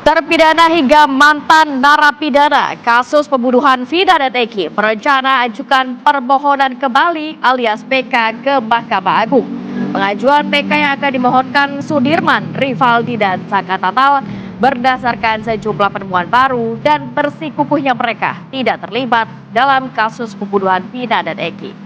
Terpidana hingga mantan narapidana kasus pembunuhan Vina dan Eki berencana ajukan permohonan kembali alias PK ke Mahkamah Agung. Pengajuan PK yang akan dimohonkan Sudirman, Rivaldi dan Saka Tatal berdasarkan sejumlah penemuan baru dan bersikukuhnya mereka tidak terlibat dalam kasus pembunuhan Vina dan Eki.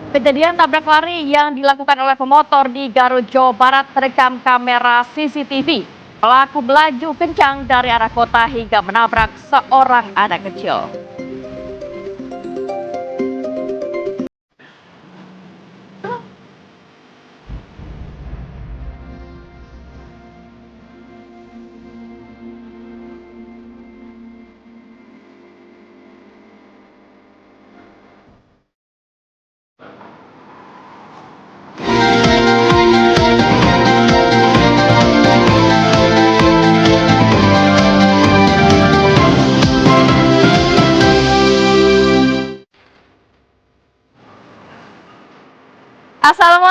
Kejadian tabrak lari yang dilakukan oleh pemotor di Garut, Jawa Barat terekam kamera CCTV. Pelaku melaju kencang dari arah kota hingga menabrak seorang anak kecil.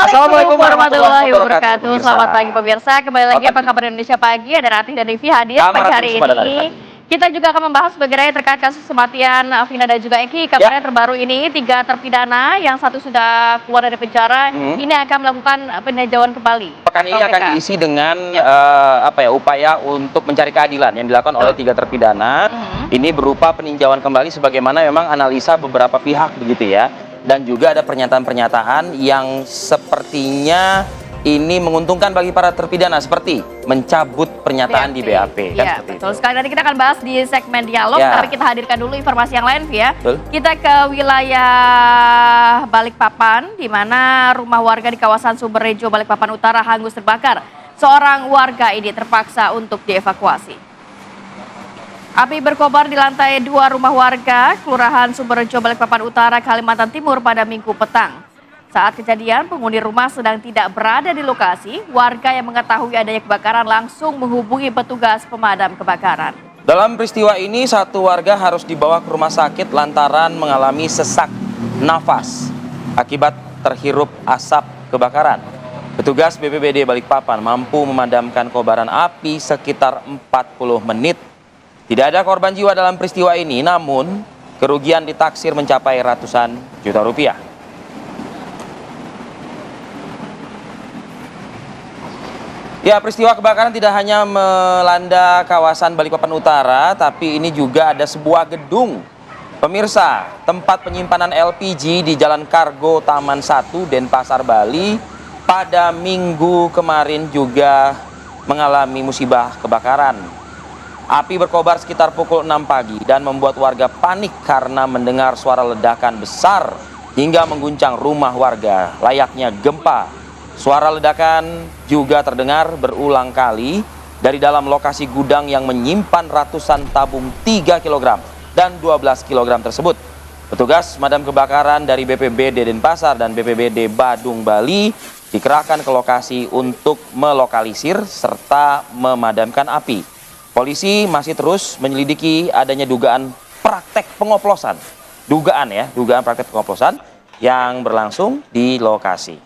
Assalamualaikum warahmatullahi wabarakatuh. Selamat pagi pemirsa. Kembali lagi apa kabar Indonesia Pagi. Ada Ratih dan Rivi hadir pagi hari ini. Kita juga akan membahas mengenai terkait kasus kematian Vina dan juga Eki. Kabarnya terbaru ini 3 terpidana, yang satu sudah keluar dari penjara. Ini akan melakukan peninjauan kembali. Pekan ini akan diisi dengan upaya untuk mencari keadilan yang dilakukan oleh 3 terpidana. Ini berupa peninjauan kembali sebagaimana memang analisa beberapa pihak begitu ya. Dan juga ada pernyataan-pernyataan yang sepertinya ini menguntungkan bagi para terpidana, seperti mencabut pernyataan di BAP. Ya, betul sekali. Nanti kita akan bahas di segmen dialog, tapi kita hadirkan dulu informasi yang lain, Via. Kita ke wilayah Balikpapan, di mana rumah warga di kawasan Sumberrejo, Balikpapan Utara hangus terbakar. Seorang warga ini terpaksa untuk dievakuasi. Api berkobar di lantai 2 rumah warga, Kelurahan Sumberrejo, Balikpapan Utara, Kalimantan Timur pada Minggu petang. Saat kejadian, penghuni rumah sedang tidak berada di lokasi. Warga yang mengetahui adanya kebakaran langsung menghubungi petugas pemadam kebakaran. Dalam peristiwa ini, satu warga harus dibawa ke rumah sakit lantaran mengalami sesak nafas akibat terhirup asap kebakaran. Petugas BPBD Balikpapan mampu memadamkan kobaran api sekitar 40 menit. Tidak ada korban jiwa dalam peristiwa ini, namun kerugian ditaksir mencapai ratusan juta rupiah. Ya, peristiwa kebakaran tidak hanya melanda kawasan Balikpapan Utara, tapi ini juga ada sebuah gedung. Pemirsa, tempat penyimpanan LPG di Jalan Kargo Taman 1, Denpasar, Bali, pada Minggu kemarin juga mengalami musibah kebakaran. Api berkobar sekitar pukul 6 pagi dan membuat warga panik karena mendengar suara ledakan besar hingga mengguncang rumah warga layaknya gempa. Suara ledakan juga terdengar berulang kali dari dalam lokasi gudang yang menyimpan ratusan tabung 3 kg dan 12 kg tersebut. Petugas pemadam kebakaran dari BPBD Denpasar dan BPBD Badung, Bali dikerahkan ke lokasi untuk melokalisir serta memadamkan api. Polisi masih terus menyelidiki adanya dugaan praktek pengoplosan. Dugaan praktek pengoplosan yang berlangsung di lokasi.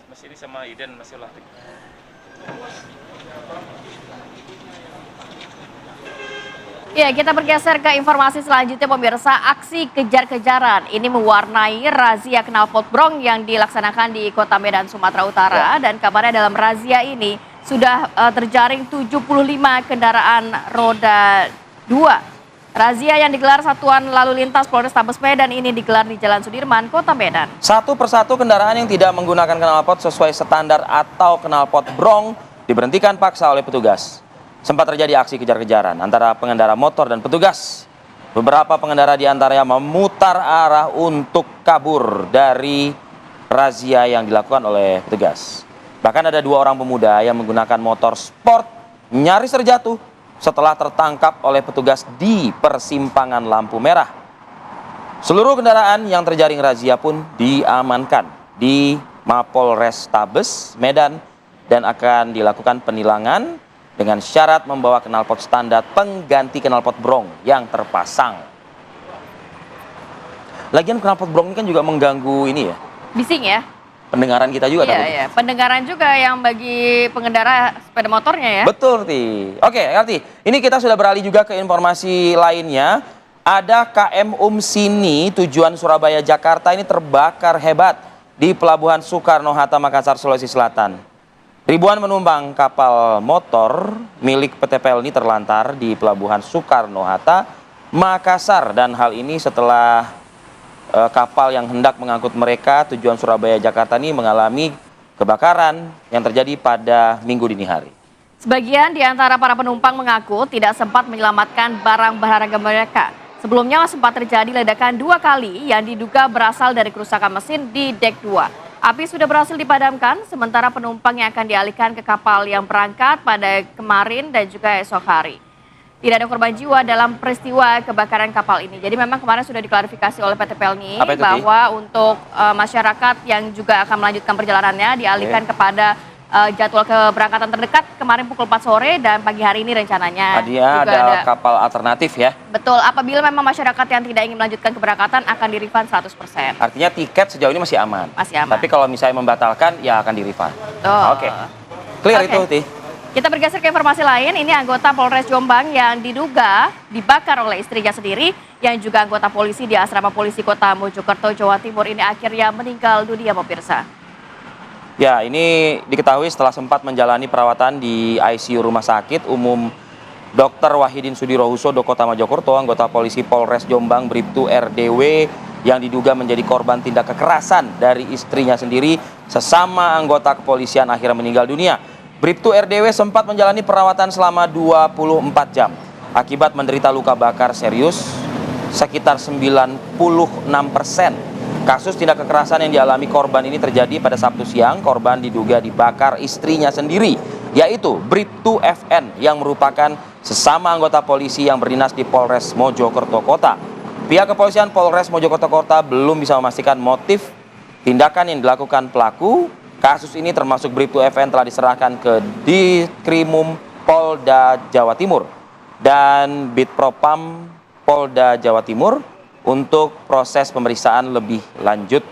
Ya, kita bergeser ke informasi selanjutnya pemirsa. Aksi kejar-kejaran ini mewarnai razia knalpot brong yang dilaksanakan di Kota Medan, Sumatera Utara. Dan kabarnya dalam razia ini sudah terjaring 75 kendaraan roda 2. Razia yang digelar Satuan Lalu Lintas Polrestabes Medan ini digelar di Jalan Sudirman, Kota Medan. Satu persatu kendaraan yang tidak menggunakan knalpot sesuai standar atau knalpot brong diberhentikan paksa oleh petugas. Sempat terjadi aksi kejar-kejaran antara pengendara motor dan petugas. Beberapa pengendara di antaranya memutar arah untuk kabur dari razia yang dilakukan oleh petugas. Bahkan ada 2 orang pemuda yang menggunakan motor sport nyaris terjatuh setelah tertangkap oleh petugas di persimpangan lampu merah. Seluruh kendaraan yang terjaring razia pun diamankan di Mapolrestabes Medan dan akan dilakukan penilangan dengan syarat membawa knalpot standar pengganti knalpot brong yang terpasang. Lagian knalpot brong ini kan juga mengganggu ini ya, Bising ya? pendengaran kita juga. Iya. Pendengaran juga yang bagi pengendara sepeda motornya ya. Betul, Ti. Oke, Arti. Ini kita sudah beralih juga ke informasi lainnya. Ada KM Sini tujuan Surabaya Jakarta ini terbakar hebat di Pelabuhan Soekarno-Hatta, Makassar, Sulawesi Selatan. Ribuan penumpang kapal motor milik PT PL ini terlantar di Pelabuhan Soekarno-Hatta, Makassar, dan hal ini setelah kapal yang hendak mengangkut mereka tujuan Surabaya Jakarta ini mengalami kebakaran yang terjadi pada Minggu dini hari. Sebagian di antara para penumpang mengaku tidak sempat menyelamatkan barang berharga mereka. Sebelumnya sempat terjadi ledakan 2 kali yang diduga berasal dari kerusakan mesin di dek 2. Api sudah berhasil dipadamkan, sementara penumpang yang akan dialihkan ke kapal yang berangkat pada kemarin dan juga esok hari. Tidak ada korban jiwa dalam peristiwa kebakaran kapal ini. Jadi memang kemarin sudah diklarifikasi oleh PT PLNI bahwa untuk masyarakat yang juga akan melanjutkan perjalanannya dialihkan kepada jadwal keberangkatan terdekat kemarin pukul 4 sore dan pagi hari ini rencananya. Ada kapal alternatif ya? Betul, apabila memang masyarakat yang tidak ingin melanjutkan keberangkatan akan di-refund 100%. Artinya tiket sejauh ini masih aman? Masih aman. Tapi kalau misalnya membatalkan ya akan di-refund? Oke. Clear itu, Ti. Kita bergeser ke informasi lain, ini anggota Polres Jombang yang diduga dibakar oleh istrinya sendiri, yang juga anggota polisi di asrama polisi kota Mojokerto, Jawa Timur ini akhirnya meninggal dunia, pemirsa. Ya, ini diketahui setelah sempat menjalani perawatan di ICU Rumah Sakit Umum Dr. Wahidin Sudirohusodo, Kota Mojokerto, anggota polisi Polres Jombang Bribtu RDW yang diduga menjadi korban tindak kekerasan dari istrinya sendiri, sesama anggota kepolisian akhirnya meninggal dunia. Bribtu RDW sempat menjalani perawatan selama 24 jam akibat menderita luka bakar serius sekitar 96%. Kasus tindak kekerasan yang dialami korban ini terjadi pada Sabtu siang. Korban diduga dibakar istrinya sendiri, yaitu Bribtu FN yang merupakan sesama anggota polisi yang berdinas di Polres Mojokerto Kota. Pihak kepolisian Polres Mojokerto Kota belum bisa memastikan motif tindakan yang dilakukan pelaku. Kasus ini termasuk Bribtu FN telah diserahkan ke Ditkrimum Polda Jawa Timur dan Bitpropam Polda Jawa Timur untuk proses pemeriksaan lebih lanjut.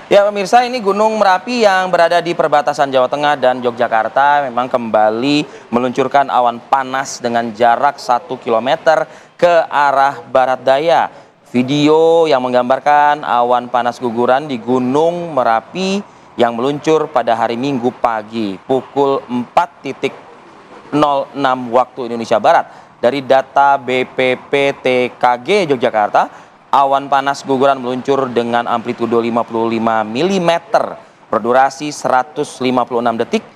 Ya pemirsa, ini Gunung Merapi yang berada di perbatasan Jawa Tengah dan Yogyakarta memang kembali meluncurkan awan panas dengan jarak 1 km ke arah barat daya. Video yang menggambarkan awan panas guguran di Gunung Merapi yang meluncur pada hari Minggu pagi pukul 4.06 waktu Indonesia Barat. Dari data BPPTKG Yogyakarta, awan panas guguran meluncur dengan amplitudo 55 mm berdurasi 156 detik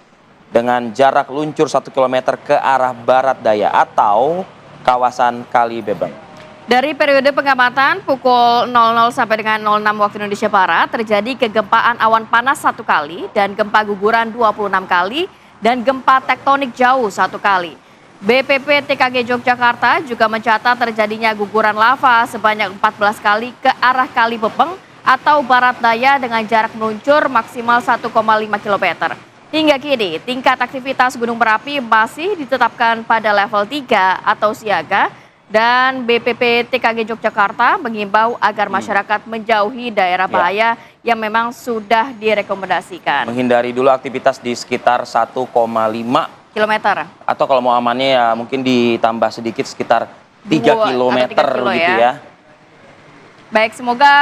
dengan jarak luncur 1 km ke arah barat daya atau kawasan Kali Bebeng. Dari periode pengamatan pukul 00 sampai dengan 06 waktu Indonesia Barat terjadi kegempaan awan panas 1 kali dan gempa guguran 26 kali dan gempa tektonik jauh 1 kali. BPPTKG Yogyakarta juga mencatat terjadinya guguran lava sebanyak 14 kali ke arah Kali Bebeng atau barat daya dengan jarak meluncur maksimal 1,5 km. Hingga kini, tingkat aktivitas Gunung Merapi masih ditetapkan pada level 3 atau siaga dan BPPTKG Yogyakarta mengimbau agar masyarakat menjauhi daerah bahaya yang memang sudah direkomendasikan. Menghindari dulu aktivitas di sekitar 1,5 kilometer. Atau kalau mau amannya ya mungkin ditambah sedikit sekitar 3 kilometer gitu ya. Baik, semoga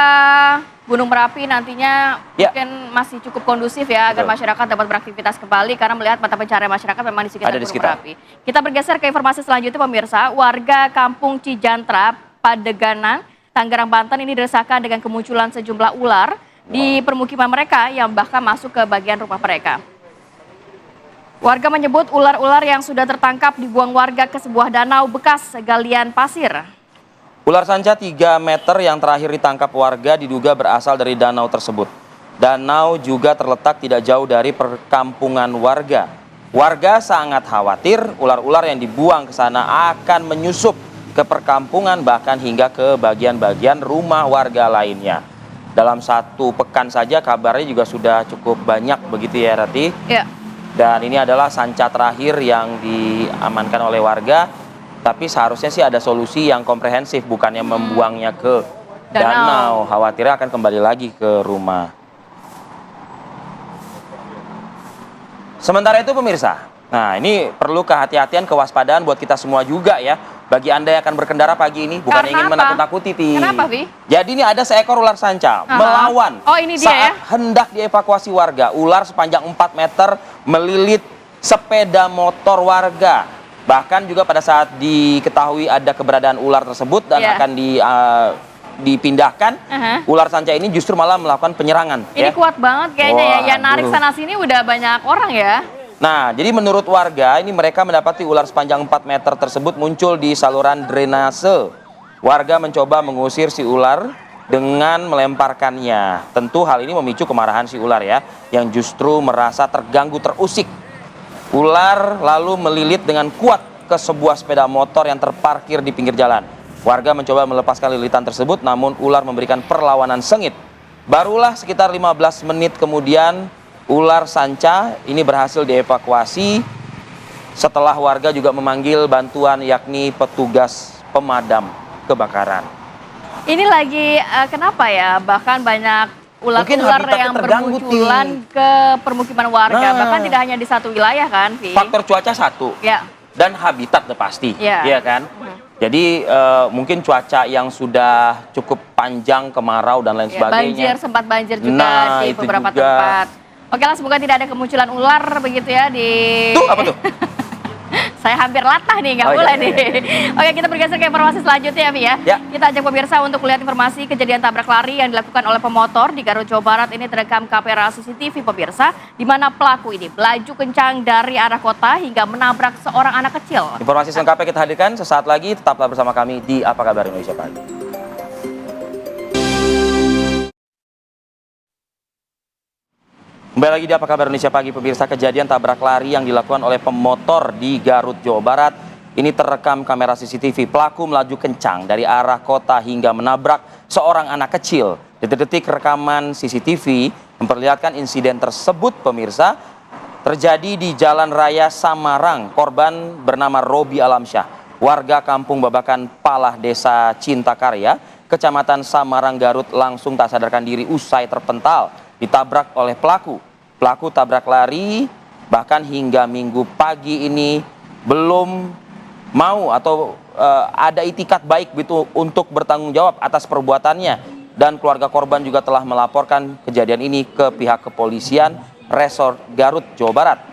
Gunung Merapi nantinya mungkin masih cukup kondusif ya agar masyarakat dapat beraktivitas kembali karena melihat mata pencarian masyarakat memang di sekitar Gunung Merapi. Kita bergeser ke informasi selanjutnya pemirsa. Warga Kampung Cijantra, Padeganan, Tangerang, Banten ini diresahkan dengan kemunculan sejumlah ular di permukiman mereka yang bahkan masuk ke bagian rumah mereka. Warga menyebut ular-ular yang sudah tertangkap dibuang warga ke sebuah danau bekas galian pasir. Ular sanca 3 meter yang terakhir ditangkap warga diduga berasal dari danau tersebut. Danau juga terletak tidak jauh dari perkampungan warga. Warga sangat khawatir ular-ular yang dibuang ke sana akan menyusup ke perkampungan bahkan hingga ke bagian-bagian rumah warga lainnya. Dalam 1 pekan saja kabarnya juga sudah cukup banyak begitu ya Rati? Ya. Dan ini adalah sanca terakhir yang diamankan oleh warga. Tapi seharusnya sih ada solusi yang komprehensif, bukannya membuangnya ke danau. Khawatirnya akan kembali lagi ke rumah. Sementara itu pemirsa, nah ini perlu kehati-hatian, kewaspadaan buat kita semua juga ya. Bagi Anda yang akan berkendara pagi ini, bukan Karena ingin apa? menakut-nakuti, Pi. Kenapa, Pi? Jadi ini ada seekor ular sanca melawan Oh, ini dia saat ya? hendak dievakuasi warga. Ular sepanjang 4 meter melilit sepeda motor warga. Bahkan juga pada saat diketahui ada keberadaan ular tersebut dan akan dipindahkan, ular sanca ini justru malah melakukan penyerangan. Ini kuat banget kayaknya ya, yang narik sana sini udah banyak orang ya. Nah, jadi menurut warga, ini mereka mendapati ular sepanjang 4 meter tersebut muncul di saluran drainase. Warga mencoba mengusir si ular dengan melemparkannya. Tentu hal ini memicu kemarahan si ular ya, yang justru merasa terganggu, terusik. Ular lalu melilit dengan kuat ke sebuah sepeda motor yang terparkir di pinggir jalan. Warga mencoba melepaskan lilitan tersebut, namun ular memberikan perlawanan sengit. Barulah sekitar 15 menit kemudian, ular sanca ini berhasil dievakuasi setelah warga juga memanggil bantuan yakni petugas pemadam kebakaran. Ini lagi kenapa ya? Bahkan banyak ular-ular yang bermunculan ke permukiman warga. Bahkan tidak hanya di satu wilayah kan, Vi? Faktor cuaca satu. Ya. Dan habitat pasti. Iya kan? Jadi mungkin cuaca yang sudah cukup panjang, kemarau dan lain sebagainya. Sempat banjir juga di beberapa tempat. Oke lah, semoga tidak ada kemunculan ular begitu ya di... Tuh, apa tuh? Saya hampir latah nih, nggak boleh nih. Oke, kita bergeser ke informasi selanjutnya ya, Vi ya. Kita ajak pemirsa untuk melihat informasi kejadian tabrak lari yang dilakukan oleh pemotor di Garut, Jawa Barat. Ini terekam kamera CCTV pemirsa, di mana pelaku ini melaju kencang dari arah kota hingga menabrak seorang anak kecil. Informasi selengkapnya kita hadirkan sesaat lagi. Tetaplah bersama kami di Apa Kabar Indonesia Pagi. Kembali lagi di Apa Kabar Indonesia Pagi, pemirsa. Kejadian tabrak lari yang dilakukan oleh pemotor di Garut, Jawa Barat ini terekam kamera CCTV. Pelaku melaju kencang dari arah kota hingga menabrak seorang anak kecil. Detik-detik rekaman CCTV memperlihatkan insiden tersebut, pemirsa, terjadi di Jalan Raya Samarang. Korban bernama Robi Alamsyah, warga Kampung Babakan Palah, Desa Cintakarya, Kecamatan Samarang, Garut, langsung tak sadarkan diri usai terpental ditabrak oleh pelaku. Pelaku tabrak lari bahkan hingga Minggu pagi ini belum mau atau ada itikat baik gitu untuk bertanggung jawab atas perbuatannya, dan keluarga korban juga telah melaporkan kejadian ini ke pihak kepolisian Resort Garut, Jawa Barat.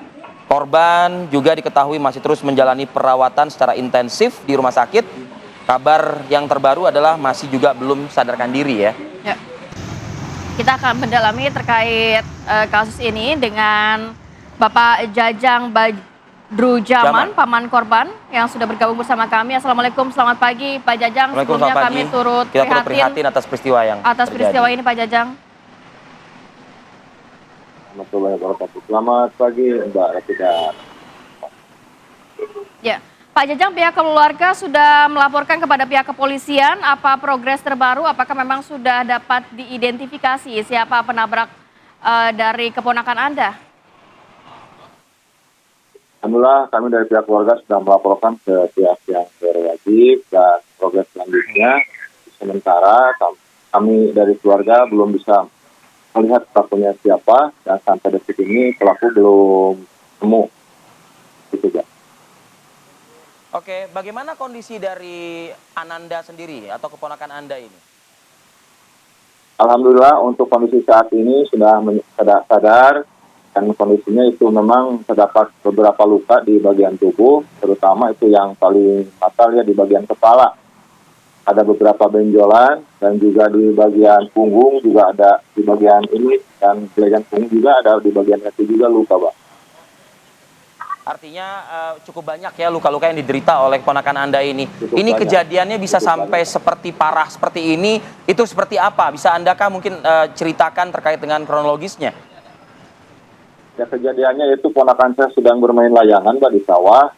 Korban juga diketahui masih terus menjalani perawatan secara intensif di rumah sakit. Kabar yang terbaru adalah masih juga belum sadarkan diri ya. Kita akan mendalami terkait kasus ini dengan Bapak Jajang Badrujaman, paman korban yang sudah bergabung bersama kami. Assalamualaikum, selamat pagi Pak Jajang. Sebelumnya kami turut prihatin atas peristiwa yang peristiwa ini, Pak Jajang. Selamat pagi Mbak Rafida. Ya, Pak Jajang, pihak keluarga sudah melaporkan kepada pihak kepolisian. Apa progres terbaru? Apakah memang sudah dapat diidentifikasi siapa penabrak dari keponakan Anda? Alhamdulillah, kami dari pihak keluarga sudah melaporkan ke pihak yang berwajib, dan progres selanjutnya sementara kami dari keluarga belum bisa melihat pelakunya siapa, dan sampai detik ini pelaku belum temu. Gitu ya. Oke, bagaimana kondisi dari Ananda sendiri atau keponakan Anda ini? Alhamdulillah untuk kondisi saat ini sudah sadar, dan kondisinya itu memang terdapat beberapa luka di bagian tubuh, terutama itu yang paling fatal ya di bagian kepala. Ada beberapa benjolan, dan juga di bagian punggung juga ada di bagian ini, dan di bagian punggung juga ada di bagian kaki juga luka, Pak. Artinya cukup banyak ya luka-luka yang diderita oleh keponakan Anda ini. Ini kejadiannya bisa sampai seperti parah seperti ini, itu seperti apa? Bisa Andakah mungkin ceritakan terkait dengan kronologisnya? Ya kejadiannya itu ponakan saya sedang bermain layangan Pak di sawah.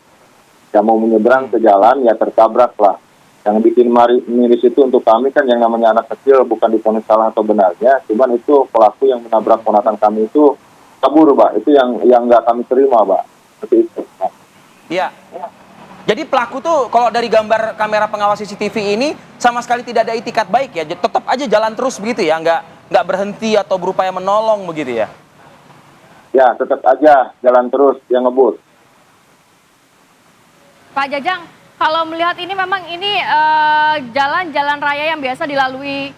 Yang mau menyeberang ke jalan ya tertabrak lah. Yang bikin miris itu untuk kami kan yang namanya anak kecil bukan diponis salah atau benarnya. Cuman itu pelaku yang menabrak ponakan kami itu kabur Pak. Itu yang nggak kami terima Pak. Seperti itu. Iya. Jadi pelaku tuh kalau dari gambar kamera pengawas CCTV ini sama sekali tidak ada itikat baik ya. Tetap aja jalan terus begitu ya. Nggak berhenti atau berupaya menolong begitu ya. Ya, tetap aja jalan terus yang ngebut. Pak Jajang, kalau melihat ini memang ini jalan-jalan raya yang biasa dilalui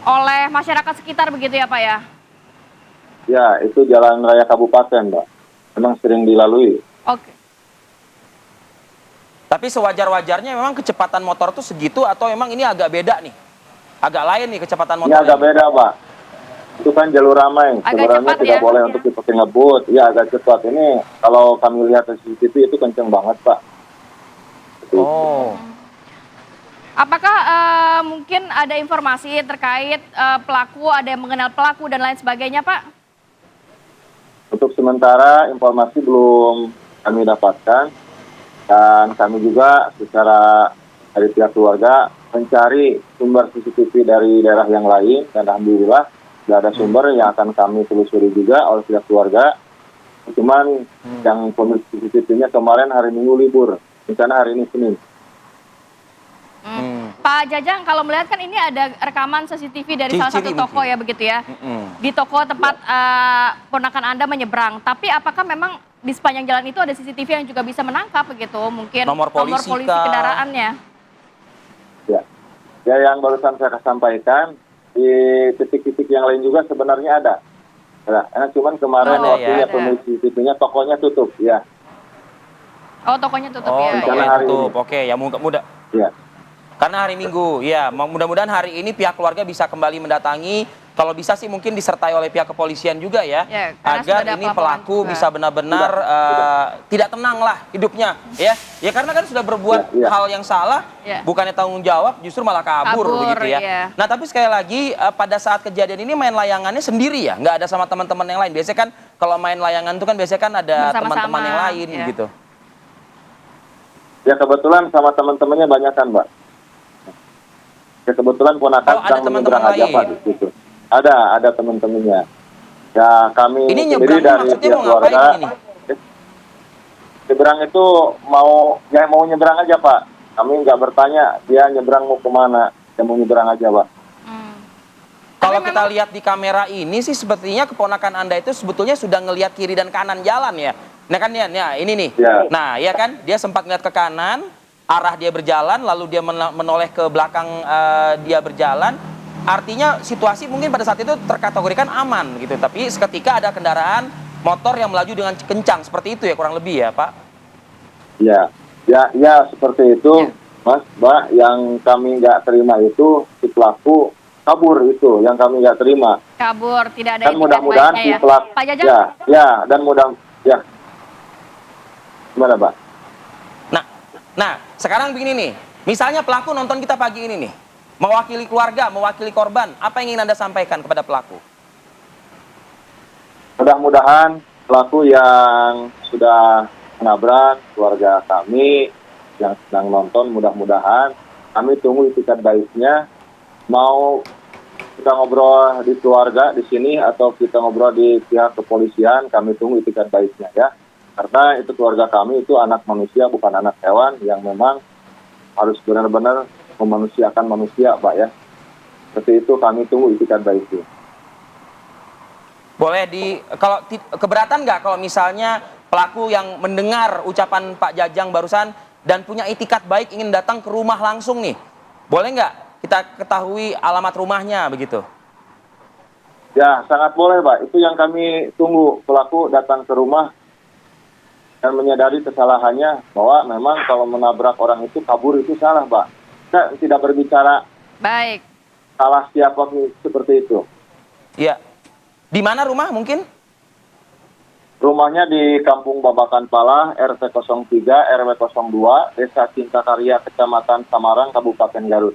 oleh masyarakat sekitar begitu ya Pak ya? Ya, itu jalan raya kabupaten Mbak. Memang sering dilalui. Oke. Tapi sewajar-wajarnya memang kecepatan motor tuh segitu atau memang ini agak beda nih? Agak lain nih kecepatan motor. Ini agak beda Pak. Itu kan jalur ramai, sebenarnya tidak boleh untuk dipakai ngebut. Ya agak cepat. Ini kalau kami lihat di CCTV itu kenceng banget Pak. Oh. Apakah mungkin ada informasi terkait pelaku, ada yang mengenal pelaku dan lain sebagainya Pak? Untuk sementara informasi belum kami dapatkan. Dan kami juga secara dari pihak keluarga mencari sumber CCTV dari daerah yang lain. Dan alhamdulillah sudah ada sumber yang akan kami telusuri juga oleh pihak keluarga. Cuman yang pemilik CCTV-nya kemarin hari Minggu libur, rencana hari ini Senin. Pak Jajang, kalau melihat kan ini ada rekaman CCTV dari salah satu toko ya begitu ya, di toko tempat ponakan Anda menyeberang. Tapi apakah memang di sepanjang jalan itu ada CCTV yang juga bisa menangkap begitu, mungkin nomor polisi kendaraannya? Ya yang barusan saya sampaikan. Di titik-titik yang lain juga sebenarnya ada. Nah, cuman kemarin waktunya pemilik CCTV-nya tokonya tutup, ya. Oh, tokonya tutup ya. Tokonya hari tutup. Oke, ya mudah. Ya. Karena hari Minggu, ya. Mudah-mudahan hari ini pihak keluarga bisa kembali mendatangi. Kalau bisa sih mungkin disertai oleh pihak kepolisian juga ya, agar ini pelaku bisa benar-benar tidak tenang lah hidupnya, ya. Ya karena kan sudah berbuat hal yang salah, bukannya tanggung jawab, justru malah kabur begitu ya. Nah tapi sekali lagi pada saat kejadian ini main layangannya sendiri ya, nggak ada sama teman-teman yang lain. Biasanya kan kalau main layangan itu kan biasanya kan ada teman-teman yang lain gitu. Ya kebetulan sama teman-temannya banyak kan Mbak. Ya kebetulan ponakan sedang menyeberang aja Pak di situ. Ada teman-temannya. Ya kami sendiri dari pihak keluarga. Nyebrang itu mau nyebrang aja Pak. Kami nggak bertanya dia nyebrang mau kemana. Dia mau nyebrang aja Pak. Kalau kita lihat di kamera ini sih sepertinya keponakan Anda itu sebetulnya sudah ngelihat kiri dan kanan jalan ya. Nah kan ya ini nih. Ya. Nah ya kan dia sempat ngeliat ke kanan, arah dia berjalan, lalu dia menoleh ke belakang dia berjalan. Artinya situasi mungkin pada saat itu terkategorikan aman gitu, tapi seketika ada kendaraan motor yang melaju dengan kencang seperti itu ya kurang lebih ya Pak? Ya seperti itu Mas, Mbak. Yang kami nggak terima itu si pelaku kabur itu, yang kami nggak terima. Kabur, tidak ada. Dan mudah-mudahan si pelaku. Pak Jajang? Ya. Gimana Pak? Nah sekarang begini nih, misalnya pelaku nonton kita pagi ini nih. Mewakili keluarga, mewakili korban, apa yang ingin Anda sampaikan kepada pelaku? Mudah-mudahan pelaku yang sudah menabrak keluarga kami yang sedang nonton, mudah-mudahan kami tunggu itikat baiknya. Mau kita ngobrol di keluarga di sini atau kita ngobrol di pihak kepolisian, kami tunggu itikat baiknya ya. Karena itu keluarga kami itu anak manusia bukan anak hewan yang memang harus benar-benar memanusiakan manusia Pak ya. Seperti itu kami tunggu itikat baiknya. Boleh kalau keberatan nggak kalau misalnya pelaku yang mendengar ucapan Pak Jajang barusan dan punya itikat baik ingin datang ke rumah langsung nih, boleh nggak kita ketahui alamat rumahnya begitu? Ya sangat boleh Pak, itu yang kami tunggu, pelaku datang ke rumah dan menyadari kesalahannya bahwa memang kalau menabrak orang itu kabur itu salah Pak. Kita tidak berbicara salah siapa seperti itu. Iya. Di mana rumah mungkin? Rumahnya di Kampung Babakan Pala, RT 03, RW 02, Desa Cinta Karya, Kecamatan Samarang, Kabupaten Garut.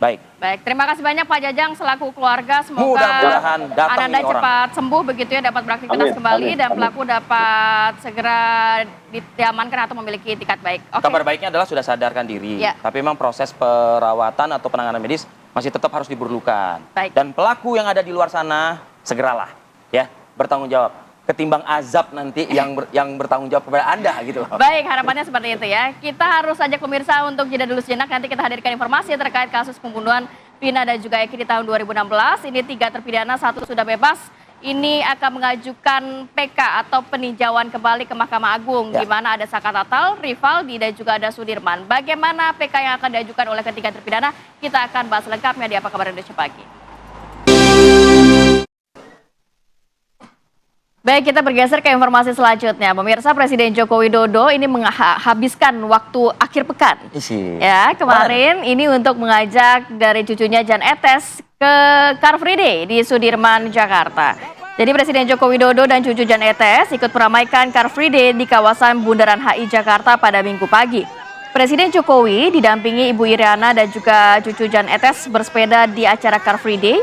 Baik. Baik, terima kasih banyak Pak Jajang selaku keluarga. Semoga Mudah-mudahan datang Ananda ini orang. cepat sembuh begitu ya, dapat beraktivitas Amin, kembali amin, dan amin. pelaku dapat segera diamankan atau memiliki etikat baik. Oke. Kabar baiknya adalah sudah sadarkan diri, Ya. tapi memang proses perawatan atau penanganan medis masih tetap harus diperlukan. Baik. Dan pelaku yang ada di luar sana segeralah ya bertanggung jawab ketimbang azab nanti yang bertanggung jawab kepada Anda gitu loh. Baik, harapannya seperti itu ya. Kita harus ajak pemirsa untuk jeda dulu sejenak. Nanti kita hadirkan informasi terkait kasus pembunuhan Vina dan juga Eki di tahun 2016. Ini 3 terpidana, 1 sudah bebas. Ini akan mengajukan PK atau peninjauan kembali ke Mahkamah Agung. Ya. Di mana ada Saka Tatal, Rivaldi, dan juga ada Sudirman. Bagaimana PK yang akan diajukan oleh ketiga terpidana? Kita akan bahas lengkapnya di Apa Kabar Indonesia Pagi. Baik, kita bergeser ke informasi selanjutnya. Pemirsa, Presiden Joko Widodo ini menghabiskan waktu akhir pekan. Isi. Ya, kemarin ini untuk mengajak dari cucunya Jan Etes ke Car Free Day di Sudirman, Jakarta. Jadi Presiden Joko Widodo dan cucu Jan Etes ikut meramaikan Car Free Day di kawasan Bundaran HI Jakarta pada Minggu pagi. Presiden Jokowi didampingi Ibu Iriana dan juga cucu Jan Etes bersepeda di acara Car Free Day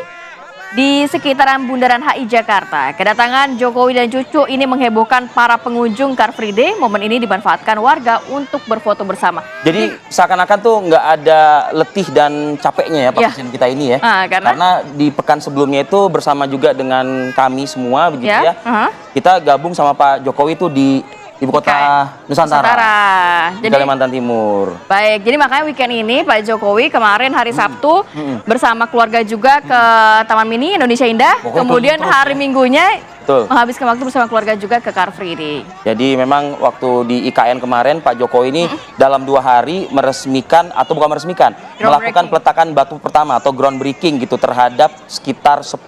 di sekitaran Bundaran HI Jakarta. Kedatangan Jokowi dan cucu ini menghebohkan para pengunjung Car Free Day. Momen ini dimanfaatkan warga untuk berfoto bersama. Jadi seakan-akan tuh nggak ada letih dan capeknya ya Pak Ya. Presiden kita ini ya. Karena di pekan sebelumnya itu bersama juga dengan kami semua begitu ya, ya. Kita gabung sama Pak Jokowi itu di Ibu Kota Nusantara. Di Jadi Kalimantan Timur. baik, jadi makanya weekend ini Pak Jokowi kemarin hari Sabtu bersama keluarga juga ke Taman Mini Indonesia Indah. Pokoknya Kemudian terus hari Minggunya Betul. menghabiskan waktu bersama keluarga juga ke Car Free Day. Jadi memang waktu di IKN kemarin Pak Jokowi ini dalam 2 hari meresmikan atau bukan meresmikan, melakukan peletakan batu pertama atau groundbreaking gitu terhadap sekitar 10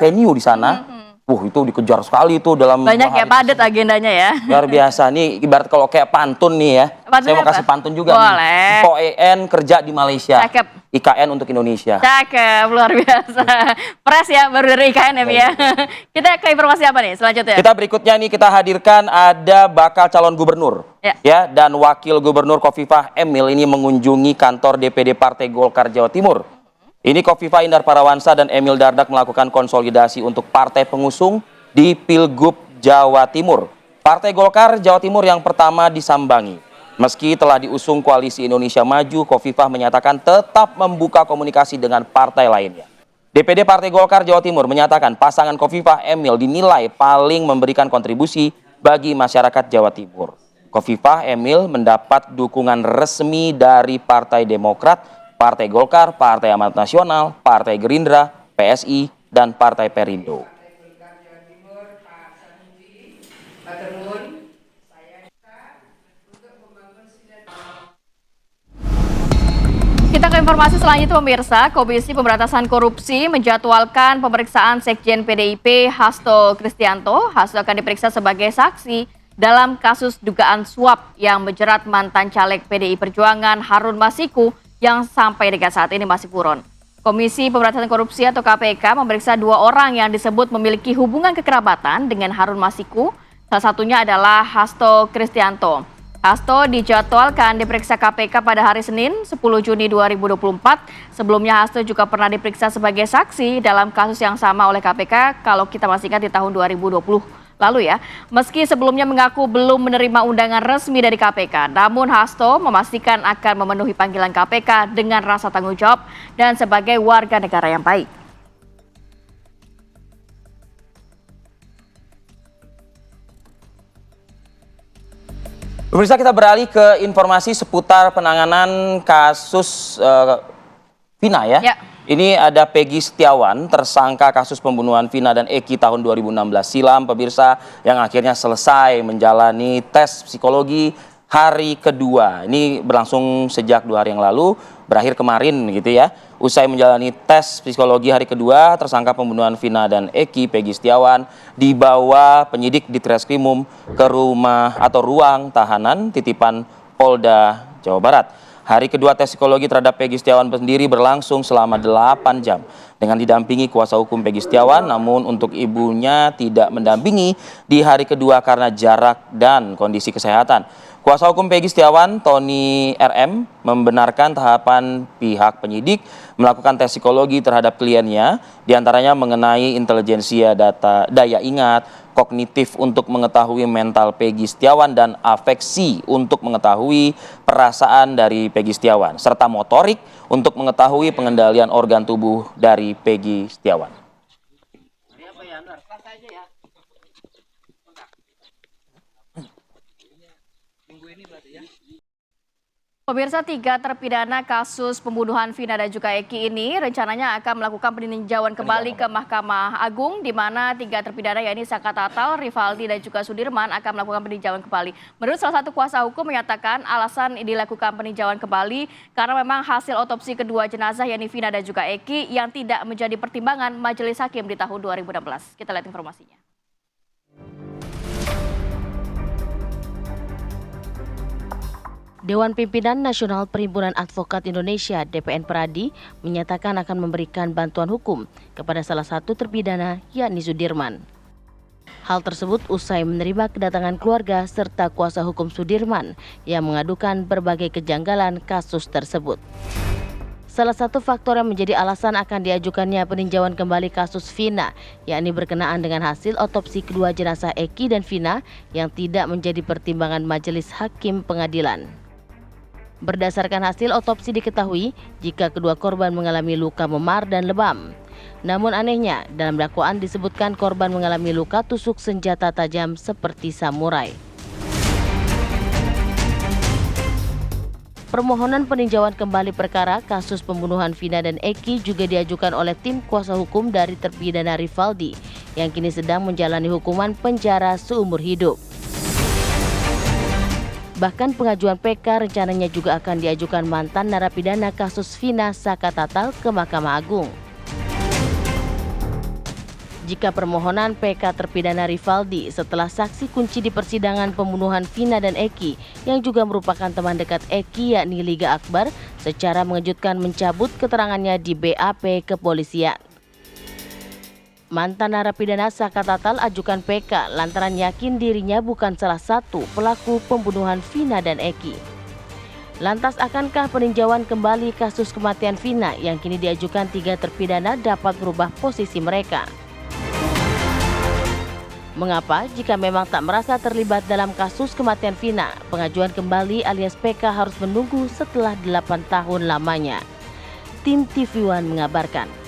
venue di sana. Itu dikejar sekali itu dalam 2 Banyak ya, hari. padat agendanya ya. Luar biasa nih, ibarat kalau kayak pantun nih ya. Pantun Saya mau apa? kasih pantun juga. Boleh. POEN kerja di Malaysia. Cakep. IKN untuk Indonesia. Cakep, luar biasa. Pres ya, baru dari IKN ya, Mi ya. Kita ke informasi apa nih selanjutnya? Kita berikutnya nih kita hadirkan ada bakal calon gubernur. Ya. Dan wakil gubernur Khofifah Emil ini mengunjungi kantor DPD Partai Golkar Jawa Timur. Ini Khofifah Indar Parawansa dan Emil Dardak melakukan konsolidasi untuk partai pengusung di Pilgub Jawa Timur. Partai Golkar Jawa Timur yang pertama disambangi. Meski telah diusung Koalisi Indonesia Maju, Khofifah menyatakan tetap membuka komunikasi dengan partai lainnya. DPD Partai Golkar Jawa Timur menyatakan pasangan Khofifah Emil dinilai paling memberikan kontribusi bagi masyarakat Jawa Timur. Khofifah Emil mendapat dukungan resmi dari Partai Demokrat, Partai Golkar, Partai Amanat Nasional, Partai Gerindra, PSI, dan Partai Perindo. Kita ke informasi selanjutnya pemirsa. Komisi Pemberantasan Korupsi menjadwalkan pemeriksaan Sekjen PDIP Hasto Kristianto. Hasto akan diperiksa sebagai saksi dalam kasus dugaan suap yang menjerat mantan caleg PDI Perjuangan Harun Masiku yang sampai dengan saat ini masih buron. Komisi Pemberantasan Korupsi atau KPK memeriksa 2 orang yang disebut memiliki hubungan kekerabatan dengan Harun Masiku. Salah satunya adalah Hasto Kristianto. Hasto dijadwalkan diperiksa KPK pada hari Senin 10 Juni 2024. Sebelumnya Hasto juga pernah diperiksa sebagai saksi dalam kasus yang sama oleh KPK kalau kita masih ingat di tahun 2020 lalu ya. Meski sebelumnya mengaku belum menerima undangan resmi dari KPK, namun Hasto memastikan akan memenuhi panggilan KPK dengan rasa tanggung jawab dan sebagai warga negara yang baik. Pemirsa, kita beralih ke informasi seputar penanganan kasus Vina ya. Ini ada Peggy Setiawan, tersangka kasus pembunuhan Vina dan Eki tahun 2016 silam, pemirsa, yang akhirnya selesai menjalani tes psikologi hari kedua. Ini berlangsung sejak 2 hari yang lalu, berakhir kemarin gitu ya. Usai menjalani tes psikologi hari kedua, tersangka pembunuhan Vina dan Eki, Peggy Setiawan, dibawa penyidik di Treskrimum ke rumah atau ruang tahanan titipan Polda Jawa Barat. Hari kedua tes psikologi terhadap Peggy Setiawan sendiri berlangsung selama 8 jam. Dengan didampingi kuasa hukum Peggy Setiawan, namun untuk ibunya tidak mendampingi di hari kedua karena jarak dan kondisi kesehatan. Kuasa hukum Peggy Setiawan, Tony RM, membenarkan tahapan pihak penyidik melakukan tes psikologi terhadap kliennya, diantaranya mengenai intelijensia daya ingat, kognitif untuk mengetahui mental Peggy Setiawan, dan afeksi untuk mengetahui perasaan dari Peggy Setiawan, serta motorik untuk mengetahui pengendalian organ tubuh dari Peggy Setiawan. Pemirsa, 3 terpidana kasus pembunuhan Vina dan juga Eki ini rencananya akan melakukan peninjauan kembali ke Mahkamah Agung, di mana 3 terpidana yakni Saka Tatal, Rivaldi, dan juga Sudirman akan melakukan peninjauan kembali. Menurut salah satu kuasa hukum menyatakan alasan dilakukan peninjauan kembali karena memang hasil otopsi kedua jenazah yakni Vina dan juga Eki yang tidak menjadi pertimbangan majelis hakim di tahun 2016. Kita lihat informasinya. Dewan Pimpinan Nasional Perhimpunan Advokat Indonesia (DPN) Peradi menyatakan akan memberikan bantuan hukum kepada salah satu terpidana yakni Sudirman. Hal tersebut usai menerima kedatangan keluarga serta kuasa hukum Sudirman yang mengadukan berbagai kejanggalan kasus tersebut. Salah satu faktor yang menjadi alasan akan diajukannya peninjauan kembali kasus Vina, yakni berkenaan dengan hasil otopsi kedua jenazah Eki dan Vina yang tidak menjadi pertimbangan majelis hakim pengadilan. Berdasarkan hasil otopsi diketahui jika kedua korban mengalami luka memar dan lebam. Namun anehnya, dalam dakwaan disebutkan korban mengalami luka tusuk senjata tajam seperti samurai. Permohonan peninjauan kembali perkara kasus pembunuhan Vina dan Eki juga diajukan oleh tim kuasa hukum dari terpidana Rivaldi yang kini sedang menjalani hukuman penjara seumur hidup. Bahkan pengajuan PK rencananya juga akan diajukan mantan narapidana kasus Vina, Saka Tatal, ke Mahkamah Agung. Jika permohonan PK terpidana Rivaldi setelah saksi kunci di persidangan pembunuhan Vina dan Eki yang juga merupakan teman dekat Eki yakni Liga Akbar secara mengejutkan mencabut keterangannya di BAP kepolisian. Mantan narapidana Saka Tatal ajukan PK lantaran yakin dirinya bukan salah satu pelaku pembunuhan Vina dan Eki. Lantas akankah peninjauan kembali kasus kematian Vina yang kini diajukan 3 terpidana dapat merubah posisi mereka? Mengapa jika memang tak merasa terlibat dalam kasus kematian Vina, pengajuan kembali alias PK harus menunggu setelah 8 tahun lamanya? Tim TV One mengabarkan.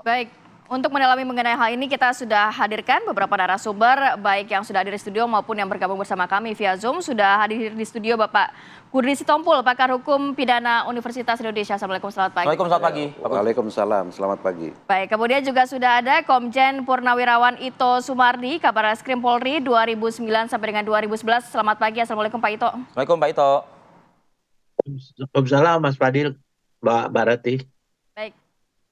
Baik, untuk mendalami mengenai hal ini kita sudah hadirkan beberapa narasumber, baik yang sudah hadir di studio maupun yang bergabung bersama kami via Zoom. Sudah hadir di studio Bapak Kudri Sitompul, pakar hukum pidana Universitas Indonesia. Assalamualaikum, selamat pagi. Waalaikumsalam, selamat pagi. Waalaikumsalam, selamat pagi. Baik, kemudian juga sudah ada Komjen Purnawirawan Ito Sumardi, Kabar Reskrim Polri 2009 sampai dengan 2011. Selamat pagi, Assalamualaikum Pak Ito. Waalaikumsalam Pak Ito. Waalaikumsalam Mas Fadil, Mbak Barati.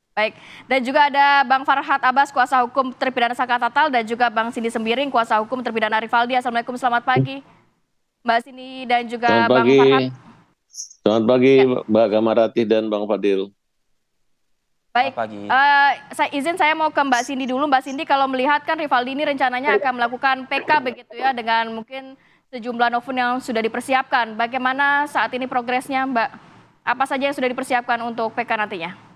Baik, dan juga ada Bang Farhad Abbas, kuasa hukum terpidana Saka Tatal, dan juga Bang Cindy Sembiring, kuasa hukum terpidana Rivaldi. Assalamualaikum, selamat pagi Mbak Cindy dan juga Bang Farhad. Selamat pagi Mbak Gamarati dan Bang Fadil. Baik, saya mau ke Mbak Cindy dulu. Mbak Cindy, kalau melihat kan Rivaldi ini rencananya akan melakukan PK begitu ya, dengan mungkin sejumlah novum yang sudah dipersiapkan. Bagaimana saat ini progresnya Mbak? Apa saja yang sudah dipersiapkan untuk PK nantinya?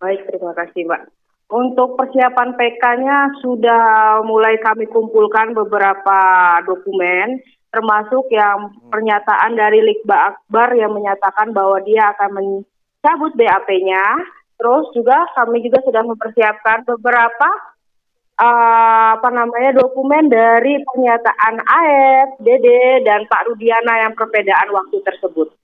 Baik, terima kasih Mbak. Untuk persiapan PK-nya sudah mulai kami kumpulkan beberapa dokumen, termasuk yang pernyataan dari Liga Akbar yang menyatakan bahwa dia akan mencabut BAP-nya. Terus juga kami juga sudah mempersiapkan beberapa dokumen dari pernyataan AF, Dede, dan Pak Rudiana yang perbedaan waktu tersebut.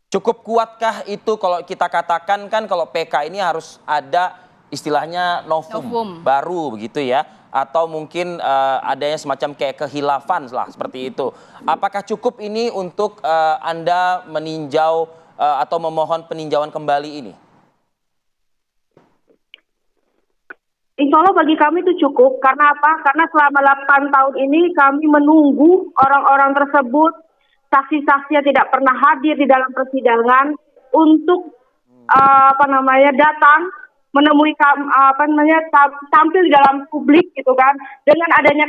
Cukup kuatkah itu kalau kita katakan kan kalau PK ini harus ada istilahnya novum baru begitu ya, atau mungkin adanya semacam kayak kehilafan lah seperti itu. Apakah cukup ini untuk Anda meninjau atau memohon peninjauan kembali ini? Insya Allah bagi kami itu cukup. Karena apa? Karena selama 8 tahun ini kami menunggu orang-orang tersebut, saksi-saksi yang tidak pernah hadir di dalam persidangan untuk datang menemui tampil di dalam publik gitu kan. Dengan adanya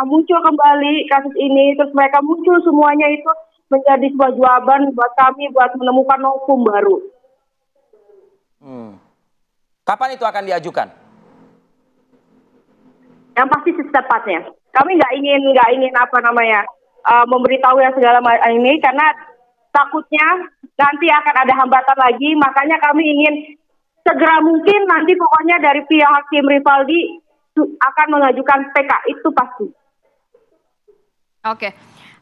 muncul kembali kasus ini, terus mereka muncul semuanya, itu menjadi sebuah jawaban buat kami buat menemukan hukum baru. Kapan itu akan diajukan? Yang pasti secepatnya. Kami nggak ingin memberitahu yang segala macam ini karena takutnya nanti akan ada hambatan lagi. Makanya kami ingin segera mungkin nanti pokoknya dari pihak Hakim Rivaldi akan mengajukan PK, itu pasti. Oke.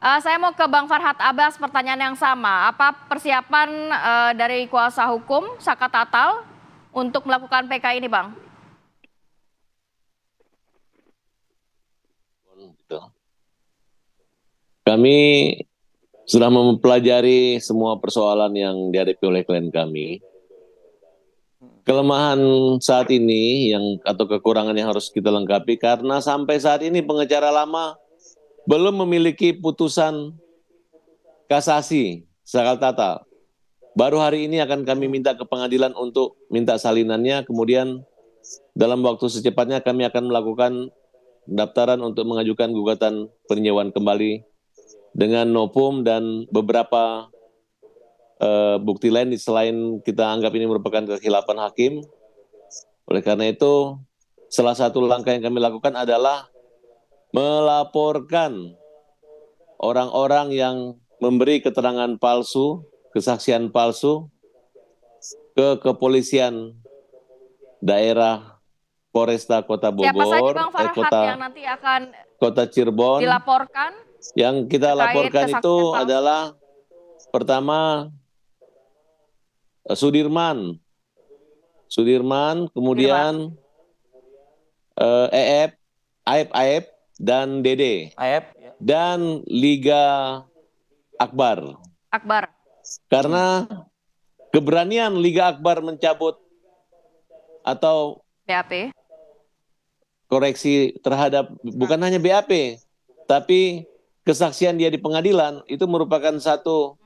Saya mau ke Bang Farhad Abbas, pertanyaan yang sama. Apa persiapan dari kuasa hukum Saka Tatal untuk melakukan PK ini, Bang? Kami sudah mempelajari semua persoalan yang dihadapi oleh klien kami. Kelemahan saat ini atau kekurangan yang harus kita lengkapi karena sampai saat ini pengacara lama belum memiliki putusan kasasi Saka Tatal. Baru hari ini akan kami minta ke pengadilan untuk minta salinannya, kemudian dalam waktu secepatnya kami akan melakukan pendaftaran untuk mengajukan gugatan peninjauan kembali dengan novum dan beberapa bukti lain selain kita anggap ini merupakan kekhilafan hakim. Oleh karena itu, salah satu langkah yang kami lakukan adalah melaporkan orang-orang yang memberi keterangan palsu, kesaksian palsu ke kepolisian daerah Polresta Kota Bogor, Siapa saja Bang Farhad yang nanti akan Kota Cirebon dilaporkan? Yang kita laporkan itu palsu adalah pertama Sudirman, kemudian Aep dan Dede, dan Liga Akbar. Karena keberanian Liga Akbar mencabut atau BAP koreksi terhadap bukan hanya BAP, tapi kesaksian dia di pengadilan itu merupakan satu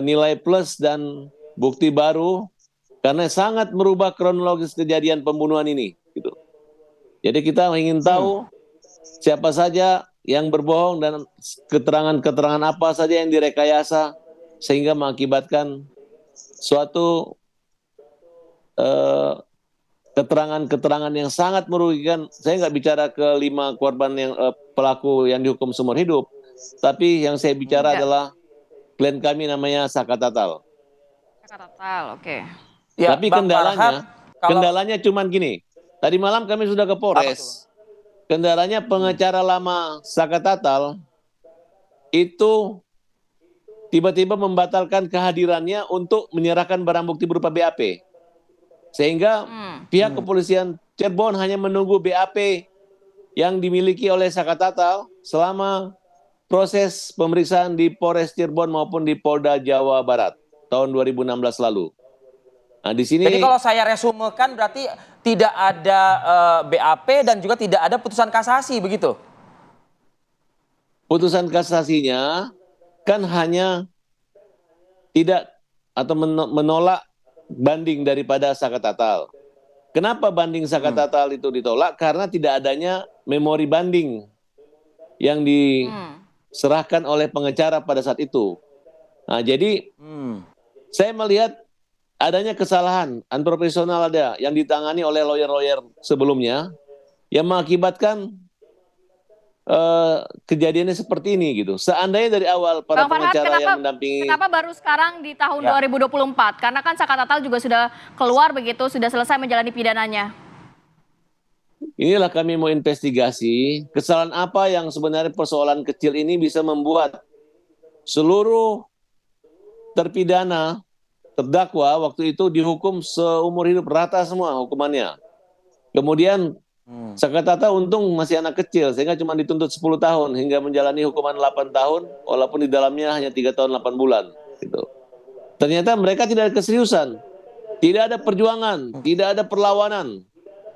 nilai plus dan bukti baru karena sangat merubah kronologis kejadian pembunuhan ini. Gitu. Jadi kita ingin tahu siapa saja yang berbohong dan keterangan-keterangan apa saja yang direkayasa sehingga mengakibatkan suatu keterangan-keterangan yang sangat merugikan. Saya nggak bicara ke 5 korban yang pelaku yang dihukum seumur hidup, tapi yang saya bicara adalah klien kami namanya Saka Tatal. Oke. Ya, tapi Bang Farhad, kendalanya cuman gini. Tadi malam kami sudah ke Polres. Kendalanya pengacara lama Saka Tatal itu tiba-tiba membatalkan kehadirannya untuk menyerahkan barang bukti berupa BAP. Sehingga pihak kepolisian Cirebon hanya menunggu BAP yang dimiliki oleh Saka Tatal selama proses pemeriksaan di Polres Cirebon maupun di Polda Jawa Barat tahun 2016 lalu. Nah, di sini. Jadi kalau saya resumekan berarti tidak ada BAP dan juga tidak ada putusan kasasi begitu? Putusan kasasinya kan hanya tidak atau menolak banding daripada Saka Tatal. Kenapa banding Saka Tatal itu ditolak? Karena tidak adanya memori banding yang diserahkan oleh pengacara pada saat itu. Nah, jadi saya melihat adanya kesalahan unprofesional ada yang ditangani oleh lawyer-lawyer sebelumnya yang mengakibatkan kejadiannya seperti ini gitu. Seandainya dari awal para pengacara yang mendampingi. Kenapa baru sekarang di tahun 2024? Karena kan Saka Tatal juga sudah keluar begitu, sudah selesai menjalani pidananya. Inilah kami mau investigasi kesalahan apa yang sebenarnya persoalan kecil ini bisa membuat seluruh terpidana, terdakwa waktu itu dihukum seumur hidup rata semua hukumannya. Kemudian Saka Tatal untung masih anak kecil sehingga cuma dituntut 10 tahun hingga menjalani hukuman 8 tahun walaupun di dalamnya hanya 3 tahun 8 bulan gitu. Ternyata mereka tidak ada keseriusan, tidak ada perjuangan, tidak ada perlawanan.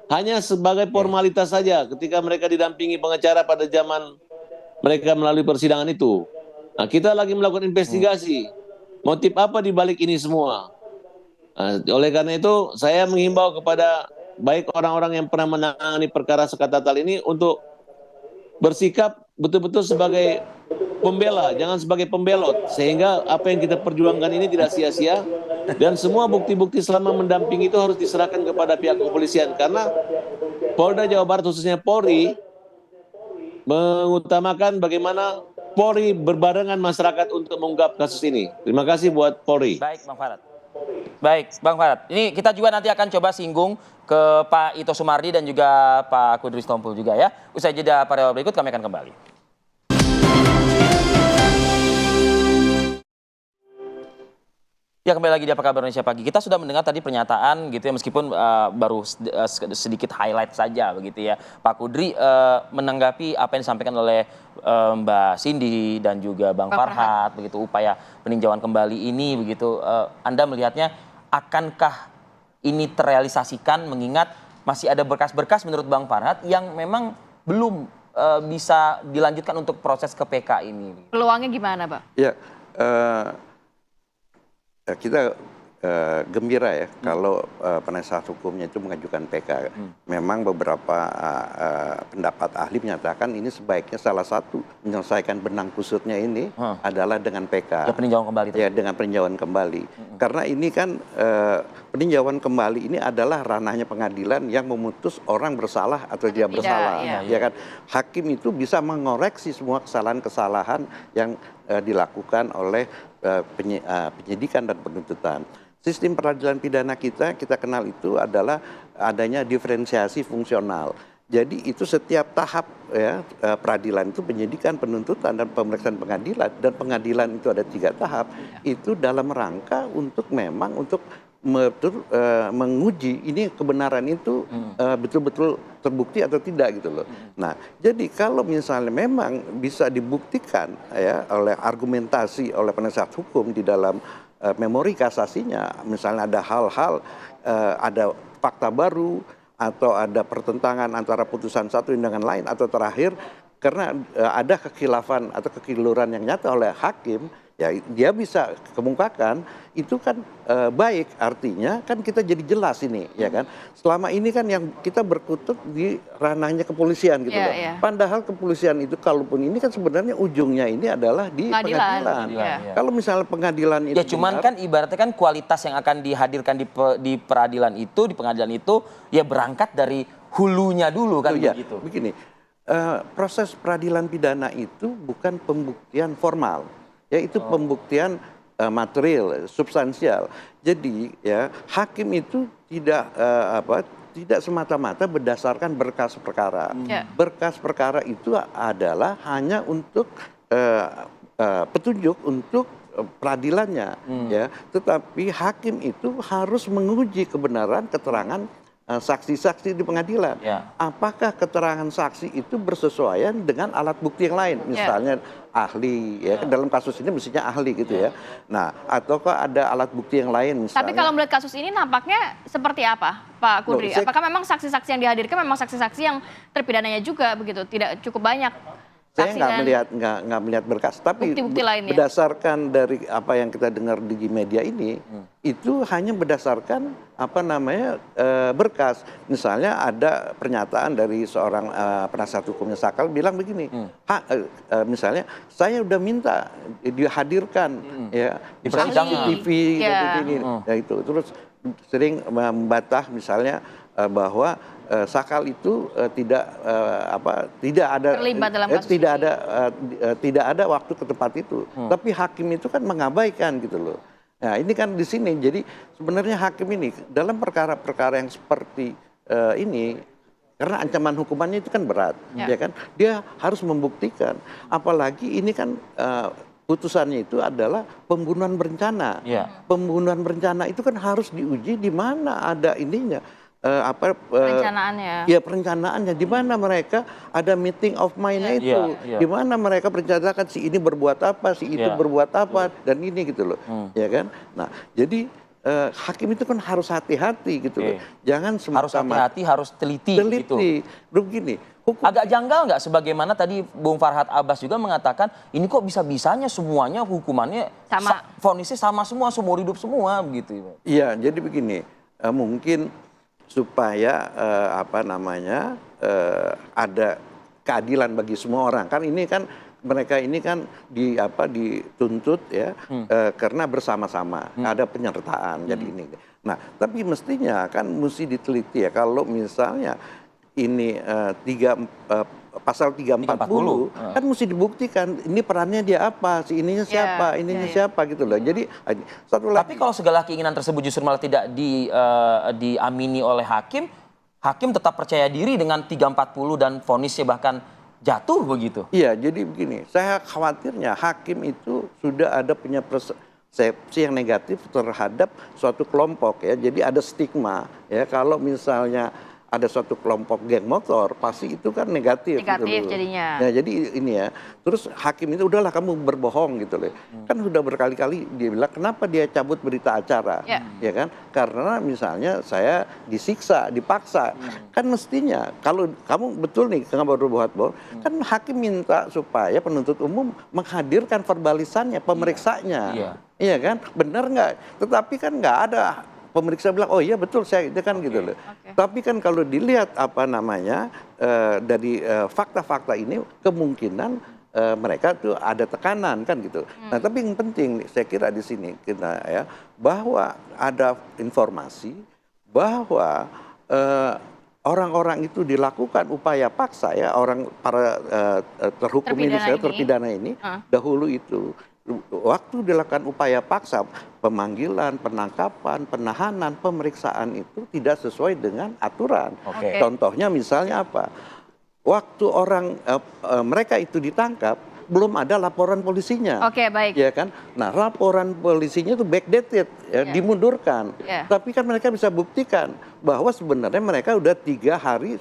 Hanya sebagai formalitas saja ketika mereka didampingi pengacara pada zaman mereka melalui persidangan itu. Nah, kita lagi melakukan investigasi. motif apa di balik ini semua. Nah, oleh karena itu saya menghimbau kepada baik orang-orang yang pernah menangani perkara sekat tatal ini untuk bersikap betul-betul sebagai pembela, jangan sebagai pembelot, sehingga apa yang kita perjuangkan ini tidak sia-sia dan semua bukti-bukti selama mendampingi itu harus diserahkan kepada pihak kepolisian, karena Polda Jawa Barat khususnya Polri mengutamakan bagaimana Polri berbarengan masyarakat untuk mengungkap kasus ini. Terima kasih buat Polri. Baik, Bang Farad. Baik, Bang Farad. Ini kita juga nanti akan coba singgung ke Pak Ito Sumardi dan juga Pak Kudris Tompul juga ya. Usai jeda pada berikut kami akan kembali. Ya, kembali lagi di Apa Kabar Indonesia Pagi. Kita sudah mendengar tadi pernyataan gitu ya, meskipun baru sedikit highlight saja begitu ya. Pak Kudri menanggapi apa yang disampaikan oleh Mbak Cindy dan juga Bang Farhad begitu, upaya peninjauan kembali ini begitu. Anda melihatnya akankah ini terrealisasikan mengingat masih ada berkas-berkas menurut Bang Farhad yang memang belum bisa dilanjutkan untuk proses ke PK ini? Peluangnya gimana, Pak? Ya, kita gembira ya kalau penasihat hukumnya itu mengajukan PK. Memang beberapa pendapat ahli menyatakan ini sebaiknya salah satu menyelesaikan benang kusutnya ini adalah dengan PK. Ya, peninjauan kembali. Ya, dengan peninjauan kembali. Karena ini kan peninjauan kembali ini adalah ranahnya pengadilan yang memutus orang bersalah atau dia bersalah. Ya kan, hakim itu bisa mengoreksi semua kesalahan-kesalahan yang dilakukan oleh penyidikan dan penuntutan. Sistem peradilan pidana kita kenal itu adalah adanya diferensiasi fungsional. Jadi itu setiap tahap ya peradilan itu penyidikan, penuntutan, dan pemeriksaan pengadilan. Dan pengadilan itu ada 3 tahap. Itu dalam rangka untuk memang untuk menguji ini kebenaran itu betul-betul terbukti atau tidak gitu loh. Nah, jadi kalau misalnya memang bisa dibuktikan ya oleh argumentasi oleh penasihat hukum di dalam memori kasasinya, misalnya ada hal-hal ada fakta baru atau ada pertentangan antara putusan satu dengan lain, atau terakhir karena ada kekhilafan atau kekeliruan yang nyata oleh hakim, ya dia bisa kemukakan, itu kan baik, artinya kan kita jadi jelas ini ya kan. Selama ini kan yang kita berkutat di ranahnya kepolisian gitu loh. Padahal kepolisian itu kalaupun ini kan sebenarnya ujungnya ini adalah di pengadilan. Kalau misalnya pengadilan itu ya cuman benar, kan ibaratnya kan kualitas yang akan dihadirkan di peradilan itu, di pengadilan itu ya berangkat dari hulunya dulu kan begitu. Begini, proses peradilan pidana itu bukan pembuktian formal. Yaitu pembuktian material, substansial. Jadi ya hakim itu tidak semata-mata berdasarkan berkas perkara. Berkas perkara itu adalah hanya untuk petunjuk untuk peradilannya, ya. Tetapi hakim itu harus menguji kebenaran keterangan saksi-saksi di pengadilan. Apakah keterangan saksi itu bersesuaian dengan alat bukti yang lain, misalnya ahli, ya dalam kasus ini mestinya ahli gitu ya. Nah, ataukah ada alat bukti yang lain misalnya. Tapi kalau melihat kasus ini nampaknya seperti apa, Pak Kudri? Apakah memang saksi-saksi yang dihadirkan memang saksi-saksi yang terpidananya juga begitu, tidak cukup banyak? Saya nggak melihat berkas, tapi berdasarkan dari apa yang kita dengar di media ini, itu hanya berdasarkan berkas. Misalnya ada pernyataan dari seorang penasihat hukumnya Sakal bilang begini, misalnya saya udah minta dihadirkan ya di CCTV ini, ya itu terus sering membantah misalnya bahwa Sakal itu tidak ada terlibat dalam kasus tidak ada waktu ke tempat itu. Tapi hakim itu kan mengabaikan gitu loh. Nah, ini kan di sini. Jadi sebenarnya hakim ini dalam perkara-perkara yang seperti ini, karena ancaman hukumannya itu kan berat, ya kan? Dia harus membuktikan. Apalagi ini kan putusannya itu adalah pembunuhan berencana. Pembunuhan berencana itu kan harus diuji di mana ada ininya. Perencanaannya. Ya, perencanaannya di mana mereka ada meeting of mind-nya itu, di mana mereka merencanakan si ini berbuat apa, si itu berbuat apa, dan ini gitu loh, ya kan. Nah, jadi hakim itu kan harus hati-hati gitu loh, jangan harus hati-hati, harus teliti. Gitu. Begini, Agak janggal nggak sebagaimana tadi Bung Farhad Abbas juga mengatakan ini kok bisa-bisanya semuanya hukumannya Sama. vonisnya sama semua, seumur hidup semua begitu. Iya, jadi begini, mungkin supaya ada keadilan bagi semua orang. Kan ini kan mereka ini kan dituntut ya karena bersama-sama ada penyertaan jadi ini. Nah, tapi mestinya kan mesti diteliti ya kalau misalnya ini pasal 340 kan mesti dibuktikan ini perannya dia apa, si ininya siapa, siapa gitu loh. Jadi satu lagi. Tapi kalau segala keinginan tersebut justru malah tidak diamini oleh hakim, hakim tetap percaya diri dengan 340 dan vonisnya bahkan jatuh begitu. Iya, jadi begini, saya khawatirnya hakim itu sudah ada punya persepsi yang negatif terhadap suatu kelompok ya. Jadi ada stigma ya kalau misalnya ada suatu kelompok geng motor, pasti itu kan negatif gitu loh. Jadinya. Nah, jadi ini ya, terus hakim itu udahlah kamu berbohong gitu loh. Kan sudah berkali-kali dia bilang kenapa dia cabut berita acara, ya kan? Karena misalnya saya disiksa, dipaksa. Kan mestinya kalau kamu betul nih kamu berbuat bohong, kan hakim minta supaya penuntut umum menghadirkan verbalisannya, pemeriksanya. Iya kan? Benar nggak? Tetapi kan nggak ada. Pemeriksa bilang, oh iya betul saya itu kan gitu loh. Tapi kan kalau dilihat dari fakta-fakta ini kemungkinan mereka tuh ada tekanan kan gitu. Nah tapi yang penting saya kira di sini kita ya bahwa ada informasi bahwa orang-orang itu dilakukan upaya paksa ya para terhukum terpidana ini dahulu itu. Waktu dilakukan upaya paksa, pemanggilan, penangkapan, penahanan, pemeriksaan itu tidak sesuai dengan aturan. Contohnya misalnya apa? Waktu mereka itu ditangkap, belum ada laporan polisinya. Baik. Ya kan? Nah, laporan polisinya itu backdated, dimundurkan. Tapi kan mereka bisa buktikan bahwa sebenarnya mereka udah 3 hari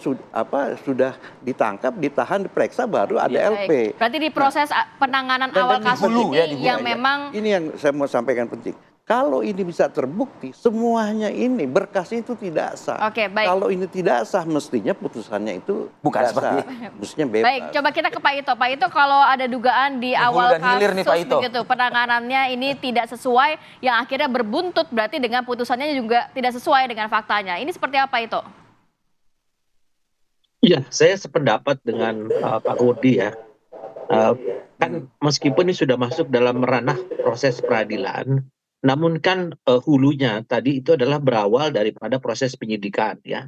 sudah ditangkap, ditahan, diperiksa baru ada LP. Berarti di proses penanganan awal kasus ini yang memang ini yang saya mau sampaikan penting. Kalau ini bisa terbukti, semuanya ini berkasnya itu tidak sah. Baik. Kalau ini tidak sah, mestinya putusannya itu bukan seperti mestinya bebas. Baik, coba kita ke Pak Ito. Pak Ito, kalau ada dugaan di awal kasus nih, Pak Ito, begitu, penanganannya ini tidak sesuai, yang akhirnya berbuntut berarti dengan putusannya juga tidak sesuai dengan faktanya. Ini seperti apa Ito? Ya, saya sependapat dengan Pak Rudi ya. Kan meskipun ini sudah masuk dalam ranah proses peradilan, namun kan hulunya tadi itu adalah berawal daripada proses penyidikan ya.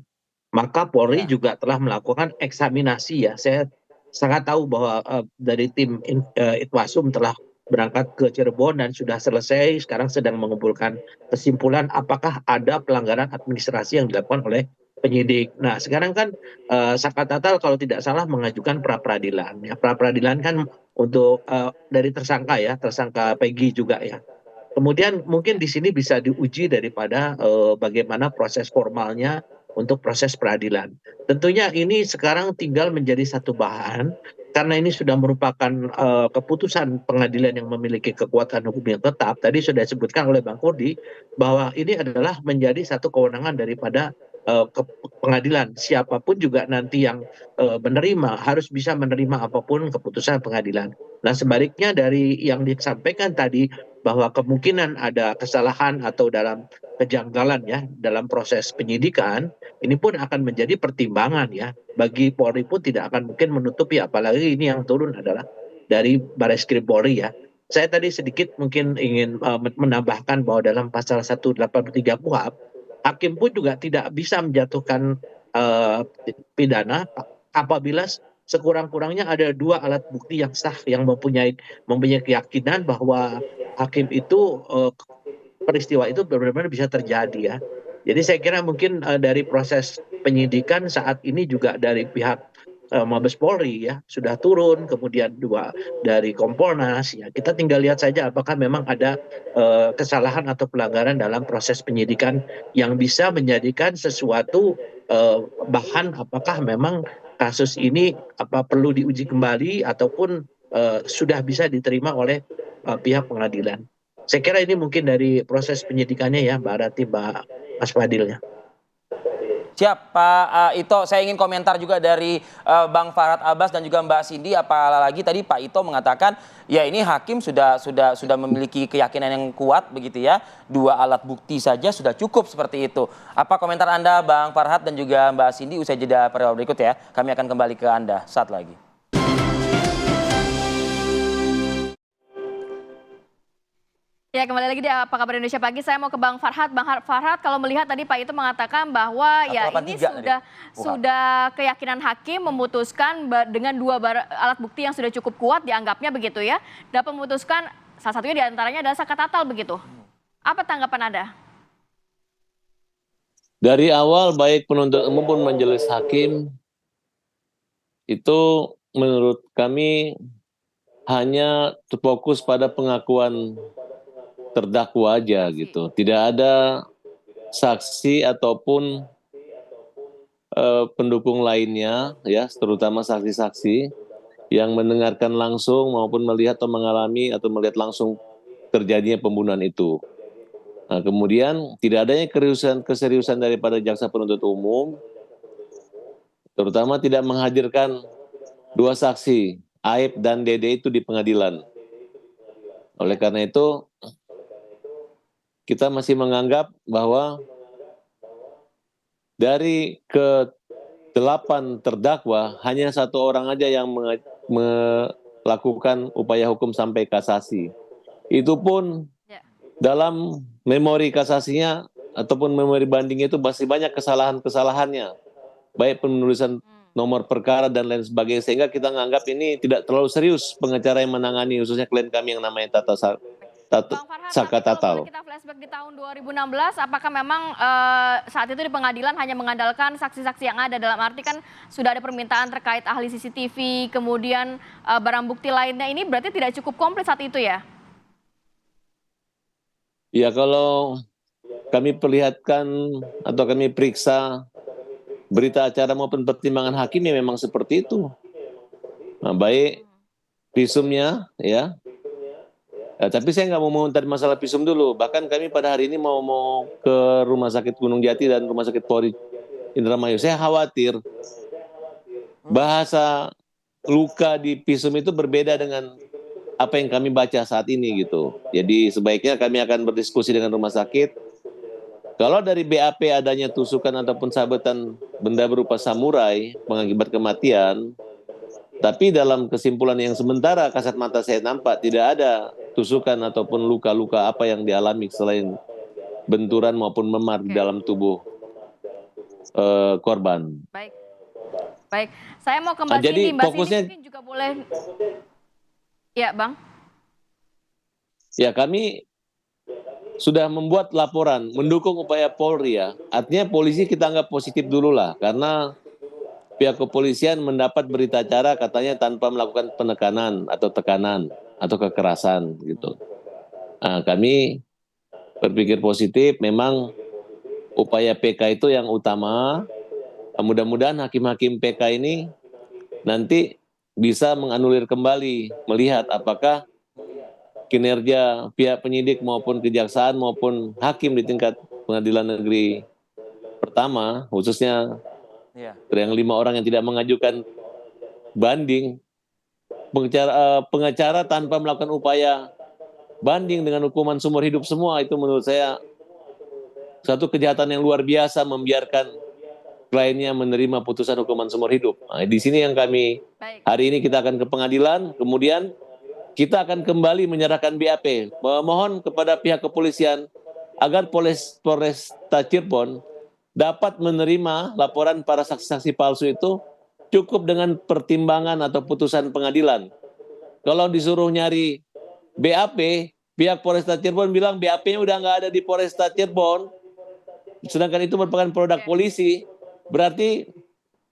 Maka Polri juga telah melakukan eksaminasi ya. Saya sangat tahu bahwa dari tim Itwasum telah berangkat ke Cirebon dan sudah selesai, sekarang sedang mengumpulkan kesimpulan apakah ada pelanggaran administrasi yang dilakukan oleh penyidik. Nah sekarang kan Sakatatal kalau tidak salah mengajukan pra-peradilan. Ya, pra-peradilan kan untuk dari tersangka ya, tersangka Peggy juga ya. Kemudian mungkin di sini bisa diuji daripada bagaimana proses formalnya untuk proses peradilan. Tentunya ini sekarang tinggal menjadi satu bahan karena ini sudah merupakan keputusan pengadilan yang memiliki kekuatan hukum yang tetap. Tadi sudah disebutkan oleh Bang Kurdi bahwa ini adalah menjadi satu kewenangan daripada pengadilan. Siapapun juga nanti yang menerima harus bisa menerima apapun keputusan pengadilan. Nah sebaliknya dari yang disampaikan tadi bahwa kemungkinan ada kesalahan atau dalam kejanggalan ya dalam proses penyidikan, ini pun akan menjadi pertimbangan ya bagi Polri pun tidak akan mungkin menutupi, apalagi ini yang turun adalah dari Bareskrim Polri ya. Saya tadi sedikit mungkin ingin menambahkan bahwa dalam pasal 183 KUHP hakim pun juga tidak bisa menjatuhkan pidana apabila sekurang-kurangnya ada 2 alat bukti yang sah yang mempunyai keyakinan bahwa hakim itu peristiwa itu benar-benar bisa terjadi ya. Jadi saya kira mungkin dari proses penyidikan saat ini juga dari pihak Mabes Polri ya sudah turun, kemudian juga dari Kompolnas ya. Kita tinggal lihat saja apakah memang ada kesalahan atau pelanggaran dalam proses penyidikan yang bisa menjadikan sesuatu bahan apakah memang kasus ini perlu diuji kembali ataupun sudah bisa diterima oleh pihak pengadilan. Saya kira ini mungkin dari proses penyidikannya ya Mbak Rati, Mas Fadilnya. Siap, Pak Ito. Saya ingin komentar juga dari Bang Farhad Abbas dan juga Mbak Cindy. Apalagi tadi Pak Ito mengatakan, ya ini hakim sudah memiliki keyakinan yang kuat begitu ya. 2 alat bukti saja sudah cukup seperti itu. Apa komentar Anda, Bang Farhad dan juga Mbak Cindy? Usai jeda periode berikut ya. Kami akan kembali ke Anda saat lagi. Ya, kembali lagi di Apa Kabar Indonesia Pagi. Saya mau ke Bang Farhad. Bang Farhad, kalau melihat tadi Pak itu mengatakan bahwa ya ini sudah keyakinan hakim memutuskan dengan 2 alat bukti yang sudah cukup kuat dianggapnya begitu ya. Dapat memutuskan salah satunya diantaranya adalah Saka Tatal begitu. Apa tanggapan Anda? Dari awal baik penuntut umum maupun majelis hakim itu menurut kami hanya terfokus pada pengakuan terdakwa aja gitu. Tidak ada saksi ataupun pendukung lainnya ya, terutama saksi-saksi yang mendengarkan langsung maupun melihat atau mengalami atau melihat langsung terjadinya pembunuhan itu. Nah, kemudian tidak adanya keseriusan daripada jaksa penuntut umum, terutama tidak menghadirkan 2 saksi, Aib dan Dede itu di pengadilan. Oleh karena itu, kita masih menganggap bahwa dari ke-8 terdakwa, hanya 1 orang aja yang melakukan upaya hukum sampai kasasi. Itu pun dalam memori kasasinya ataupun memori banding itu masih banyak kesalahan-kesalahannya. Baik penulisan nomor perkara dan lain sebagainya. Sehingga kita menganggap ini tidak terlalu serius pengacara yang menangani, khususnya klien kami yang namanya Saka Tatal. Kalau kita flashback di tahun 2016, apakah memang saat itu di pengadilan hanya mengandalkan saksi-saksi yang ada? Dalam arti kan sudah ada permintaan terkait ahli CCTV, kemudian barang bukti lainnya, ini berarti tidak cukup komplit saat itu ya? Ya, kalau kami perlihatkan atau kami periksa berita acara maupun pertimbangan hakim ya memang seperti itu. Nah, baik visumnya ya. Tapi saya nggak mau mengomentari masalah visum dulu. Bahkan kami pada hari ini mau ke Rumah Sakit Gunung Jati dan Rumah Sakit Polri Indramayu. Saya khawatir bahasa luka di visum itu berbeda dengan apa yang kami baca saat ini gitu. Jadi sebaiknya kami akan berdiskusi dengan rumah sakit. Kalau dari BAP adanya tusukan ataupun sabetan benda berupa samurai mengakibat kematian, tapi dalam kesimpulan yang sementara kasat mata saya nampak tidak ada tusukan ataupun luka-luka apa yang dialami selain benturan maupun memar di dalam tubuh korban. Baik. Saya mau ke Mbak Jadi Cindy. Mbak fokusnya Cindy mungkin juga boleh. Ya, Bang. Ya, kami sudah membuat laporan mendukung upaya Polri ya. Artinya polisi kita anggap positif dulu lah, karena pihak kepolisian mendapat berita acara katanya tanpa melakukan penekanan atau tekanan atau kekerasan gitu. Nah, kami berpikir positif, memang upaya PK itu yang utama. Mudah-mudahan hakim-hakim PK ini nanti bisa menganulir kembali, melihat apakah kinerja pihak penyidik maupun kejaksaan maupun hakim di tingkat pengadilan negeri pertama, khususnya yang 5 orang yang tidak mengajukan banding, pengacara tanpa melakukan upaya banding dengan hukuman seumur hidup semua, itu menurut saya satu kejahatan yang luar biasa, membiarkan kliennya menerima putusan hukuman seumur hidup. Nah, di sini yang kami hari ini kita akan ke pengadilan, kemudian kita akan kembali menyerahkan BAP. Mohon kepada pihak kepolisian agar Polresta Cirebon dapat menerima laporan para saksi-saksi palsu itu cukup dengan pertimbangan atau putusan pengadilan. Kalau disuruh nyari BAP, pihak Polresta Cirebon bilang BAP-nya udah nggak ada di Polresta Cirebon, sedangkan itu merupakan produk polisi. Berarti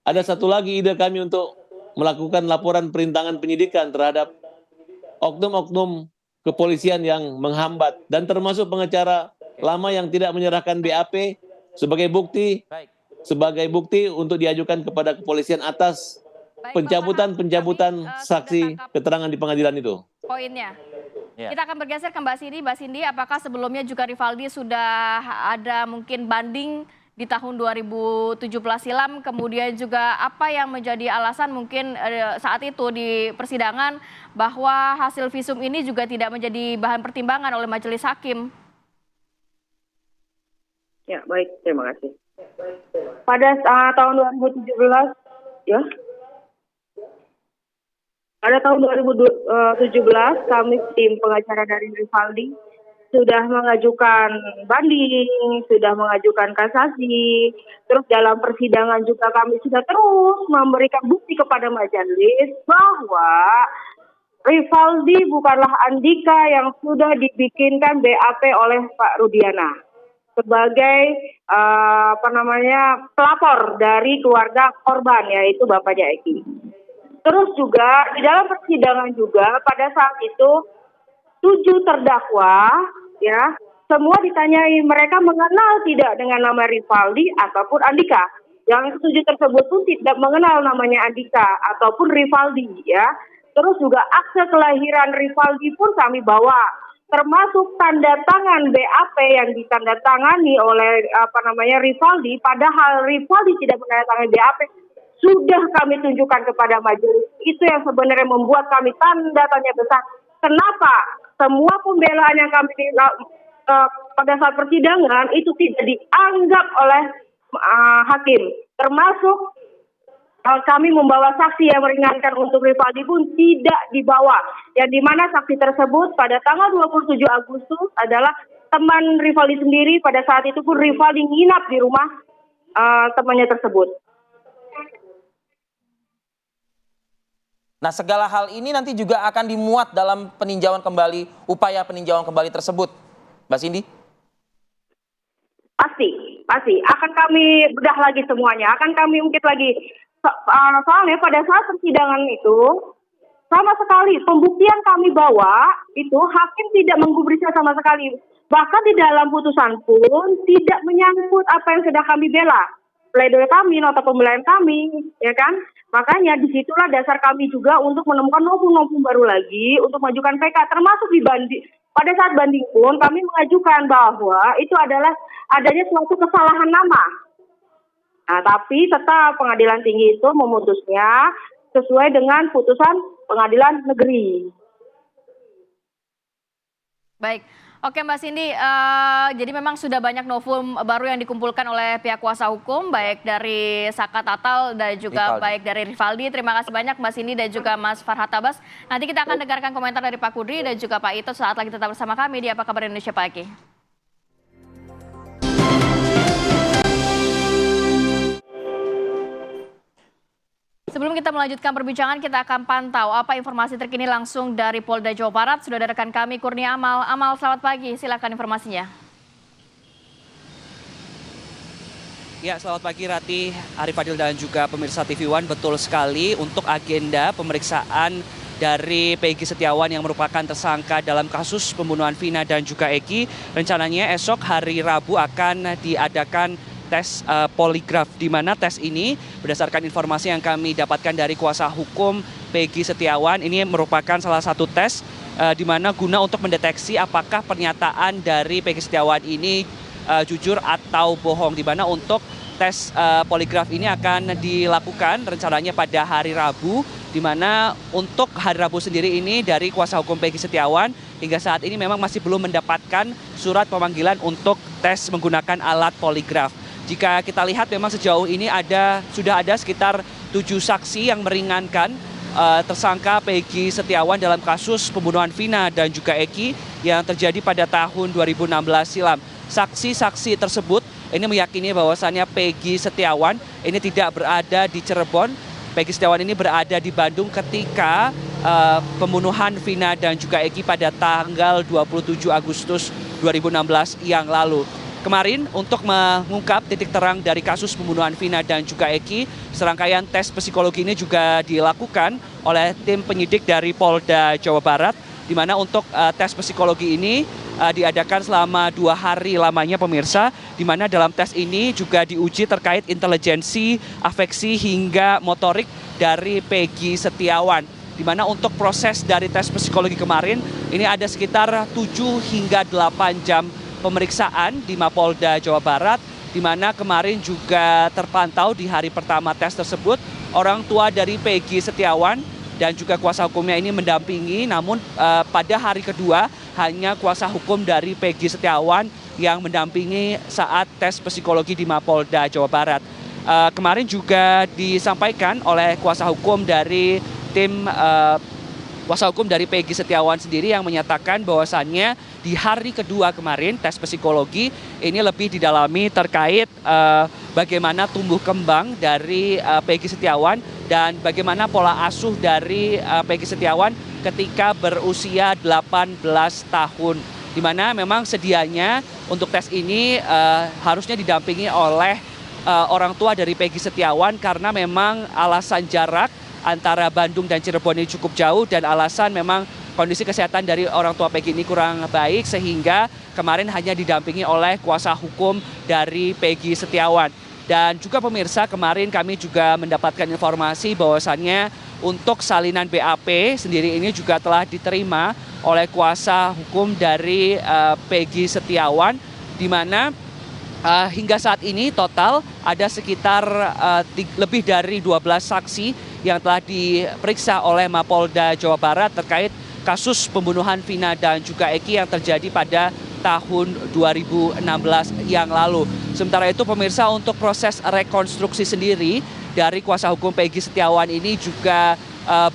ada satu lagi ide kami untuk melakukan laporan perintangan penyidikan terhadap oknum-oknum kepolisian yang menghambat dan termasuk pengacara lama yang tidak menyerahkan BAP sebagai bukti untuk diajukan kepada kepolisian atas pencabutan saksi keterangan di pengadilan itu. Poinnya. Kita akan bergeser ke Mbak Cindy. Mbak Cindy, apakah sebelumnya juga Rivaldi sudah ada mungkin banding di tahun 2017 silam, kemudian juga apa yang menjadi alasan mungkin saat itu di persidangan bahwa hasil visum ini juga tidak menjadi bahan pertimbangan oleh majelis hakim? Ya, baik, terima kasih. Pada tahun 2017, ya. Pada tahun 2017, kami tim pengacara dari Rivaldi sudah mengajukan banding, sudah mengajukan kasasi, terus dalam persidangan juga kami sudah terus memberikan bukti kepada majelis bahwa Rivaldi bukanlah Andika yang sudah dibikinkan BAP oleh Pak Rudiana sebagai pelapor dari keluarga korban, yaitu bapaknya Eki. Terus juga di dalam persidangan juga pada saat itu 7 terdakwa, ya, semua ditanyai mereka mengenal tidak dengan nama Rivaldi ataupun Andika. Yang 7 tersebut pun tidak mengenal namanya Andika ataupun Rivaldi, ya. Terus juga akte kelahiran Rivaldi pun kami bawa, termasuk tanda tangan BAP yang ditandatangani oleh Rivaldi, padahal Rivaldi tidak menandatangani BAP. Sudah kami tunjukkan kepada majelis. Itu yang sebenarnya membuat kami tanda tanya besar. Kenapa semua pembelaan yang kami pada saat persidangan itu tidak dianggap oleh hakim, termasuk kami membawa saksi yang meringankan untuk Rivaldi pun tidak dibawa, yang dimana saksi tersebut pada tanggal 27 Agustus adalah teman Rivaldi sendiri. Pada saat itu pun Rivaldi nginap di rumah temannya tersebut. Nah, segala hal ini nanti juga akan dimuat dalam peninjauan kembali, upaya peninjauan kembali tersebut, Mbak Cindy? Pasti. Akan kami bedah lagi semuanya, akan kami ungkit lagi. Soalnya pada saat persidangan itu, sama sekali pembuktian kami bawa, itu hakim tidak menggubrisnya sama sekali. Bahkan di dalam putusan pun tidak menyangkut apa yang sudah kami bela. Pledoi kami, nota pembelaan kami, ya kan? Makanya disitulah dasar kami juga untuk menemukan novum-novum baru lagi untuk mengajukan PK, termasuk di banding. Pada saat banding pun kami mengajukan bahwa itu adalah adanya suatu kesalahan nama. Nah, tapi tetap pengadilan tinggi itu memutusnya sesuai dengan putusan pengadilan negeri. Baik. Oke Mbak Cindy, jadi memang sudah banyak novum baru yang dikumpulkan oleh pihak kuasa hukum, baik dari Saka Tatal dan juga baik dari Rivaldi. Terima kasih banyak Mbak Cindy dan juga Mas Farhad Tabas. Nanti kita akan dengarkan komentar dari Pak Kudri dan juga Pak Ito saat lagi tetap bersama kami di Apa Kabar Indonesia Pagi. Sebelum kita melanjutkan perbincangan, kita akan pantau apa informasi terkini langsung dari Polda Jawa Barat. Sudah ada rekan kami Kurnia Amal. Amal, selamat pagi. Silakan informasinya. Ya, selamat pagi Rati, Arif Fadil dan juga pemirsa TV One. Betul sekali, untuk agenda pemeriksaan dari Peggy Setiawan yang merupakan tersangka dalam kasus pembunuhan Vina dan juga Eki, rencananya esok hari Rabu akan diadakan tes poligraf, di mana tes ini berdasarkan informasi yang kami dapatkan dari kuasa hukum Peggy Setiawan, ini merupakan salah satu tes di mana guna untuk mendeteksi apakah pernyataan dari Peggy Setiawan ini jujur atau bohong, di mana untuk tes poligraf ini akan dilakukan rencananya pada hari Rabu, di mana untuk hari Rabu sendiri ini dari kuasa hukum Peggy Setiawan hingga saat ini memang masih belum mendapatkan surat pemanggilan untuk tes menggunakan alat poligraf. Jika kita lihat memang sejauh ini sudah ada sekitar 7 saksi yang meringankan tersangka Peggy Setiawan dalam kasus pembunuhan Vina dan juga Eki yang terjadi pada tahun 2016 silam. Saksi-saksi tersebut ini meyakini bahwasannya Peggy Setiawan ini tidak berada di Cirebon. Peggy Setiawan ini berada di Bandung ketika pembunuhan Vina dan juga Eki pada tanggal 27 Agustus 2016 yang lalu. Kemarin untuk mengungkap titik terang dari kasus pembunuhan Vina dan juga Eki, serangkaian tes psikologi ini juga dilakukan oleh tim penyidik dari Polda Jawa Barat, di mana untuk tes psikologi ini diadakan selama 2 hari lamanya pemirsa, di mana dalam tes ini juga diuji terkait intelijensi, afeksi hingga motorik dari Peggy Setiawan. Di mana untuk proses dari tes psikologi kemarin ini ada sekitar 7 hingga 8 jam pemeriksaan di Mapolda Jawa Barat, di mana kemarin juga terpantau di hari pertama tes tersebut orang tua dari Peggy Setiawan dan juga kuasa hukumnya ini mendampingi, namun pada hari kedua hanya kuasa hukum dari Peggy Setiawan yang mendampingi saat tes psikologi di Mapolda Jawa Barat. Kemarin juga disampaikan oleh kuasa hukum dari tim kuasa hukum dari Peggy Setiawan sendiri yang menyatakan bahwasannya di hari kedua kemarin tes psikologi ini lebih didalami terkait bagaimana tumbuh kembang dari Peggy Setiawan dan bagaimana pola asuh dari Peggy Setiawan ketika berusia 18 tahun. Di mana memang sedianya untuk tes ini harusnya didampingi oleh orang tua dari Peggy Setiawan karena memang alasan jarak antara Bandung dan Cirebon ini cukup jauh dan alasan memang kondisi kesehatan dari orang tua Peggy ini kurang baik sehingga kemarin hanya didampingi oleh kuasa hukum dari Peggy Setiawan. Dan juga pemirsa, kemarin kami juga mendapatkan informasi bahwasannya untuk salinan BAP sendiri ini juga telah diterima oleh kuasa hukum dari Peggy Setiawan, di mana hingga saat ini total ada sekitar lebih dari 12 saksi yang telah diperiksa oleh Mapolda Jawa Barat terkait kasus pembunuhan Vina dan juga Eki yang terjadi pada tahun 2016 yang lalu. Sementara itu pemirsa, untuk proses rekonstruksi sendiri dari kuasa hukum Peggy Setiawan ini juga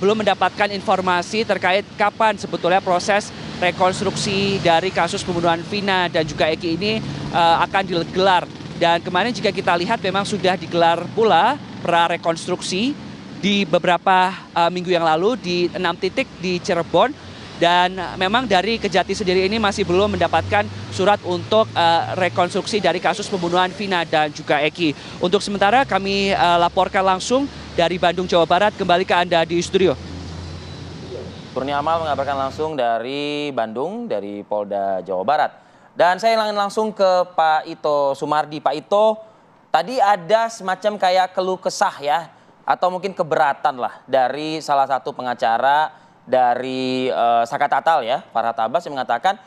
belum mendapatkan informasi terkait kapan sebetulnya proses rekonstruksi dari kasus pembunuhan Vina dan juga Eki ini akan digelar. Dan kemarin jika kita lihat memang sudah digelar pula prarekonstruksi di beberapa minggu yang lalu di 6 titik di Cirebon, dan memang dari Kejati sendiri ini masih belum mendapatkan surat untuk rekonstruksi dari kasus pembunuhan Vina dan juga Eki. Untuk sementara kami laporkan langsung dari Bandung, Jawa Barat, kembali ke Anda di studio. Kurnia Amal mengabarkan langsung dari Bandung, dari Polda Jawa Barat. Dan saya ingin langsung ke Pak Ito Sumardi. Pak Ito, tadi ada semacam kayak keluh kesah ya, atau mungkin keberatan lah dari salah satu pengacara dari Saka Tatal ya, Farhad Abbas, yang mengatakan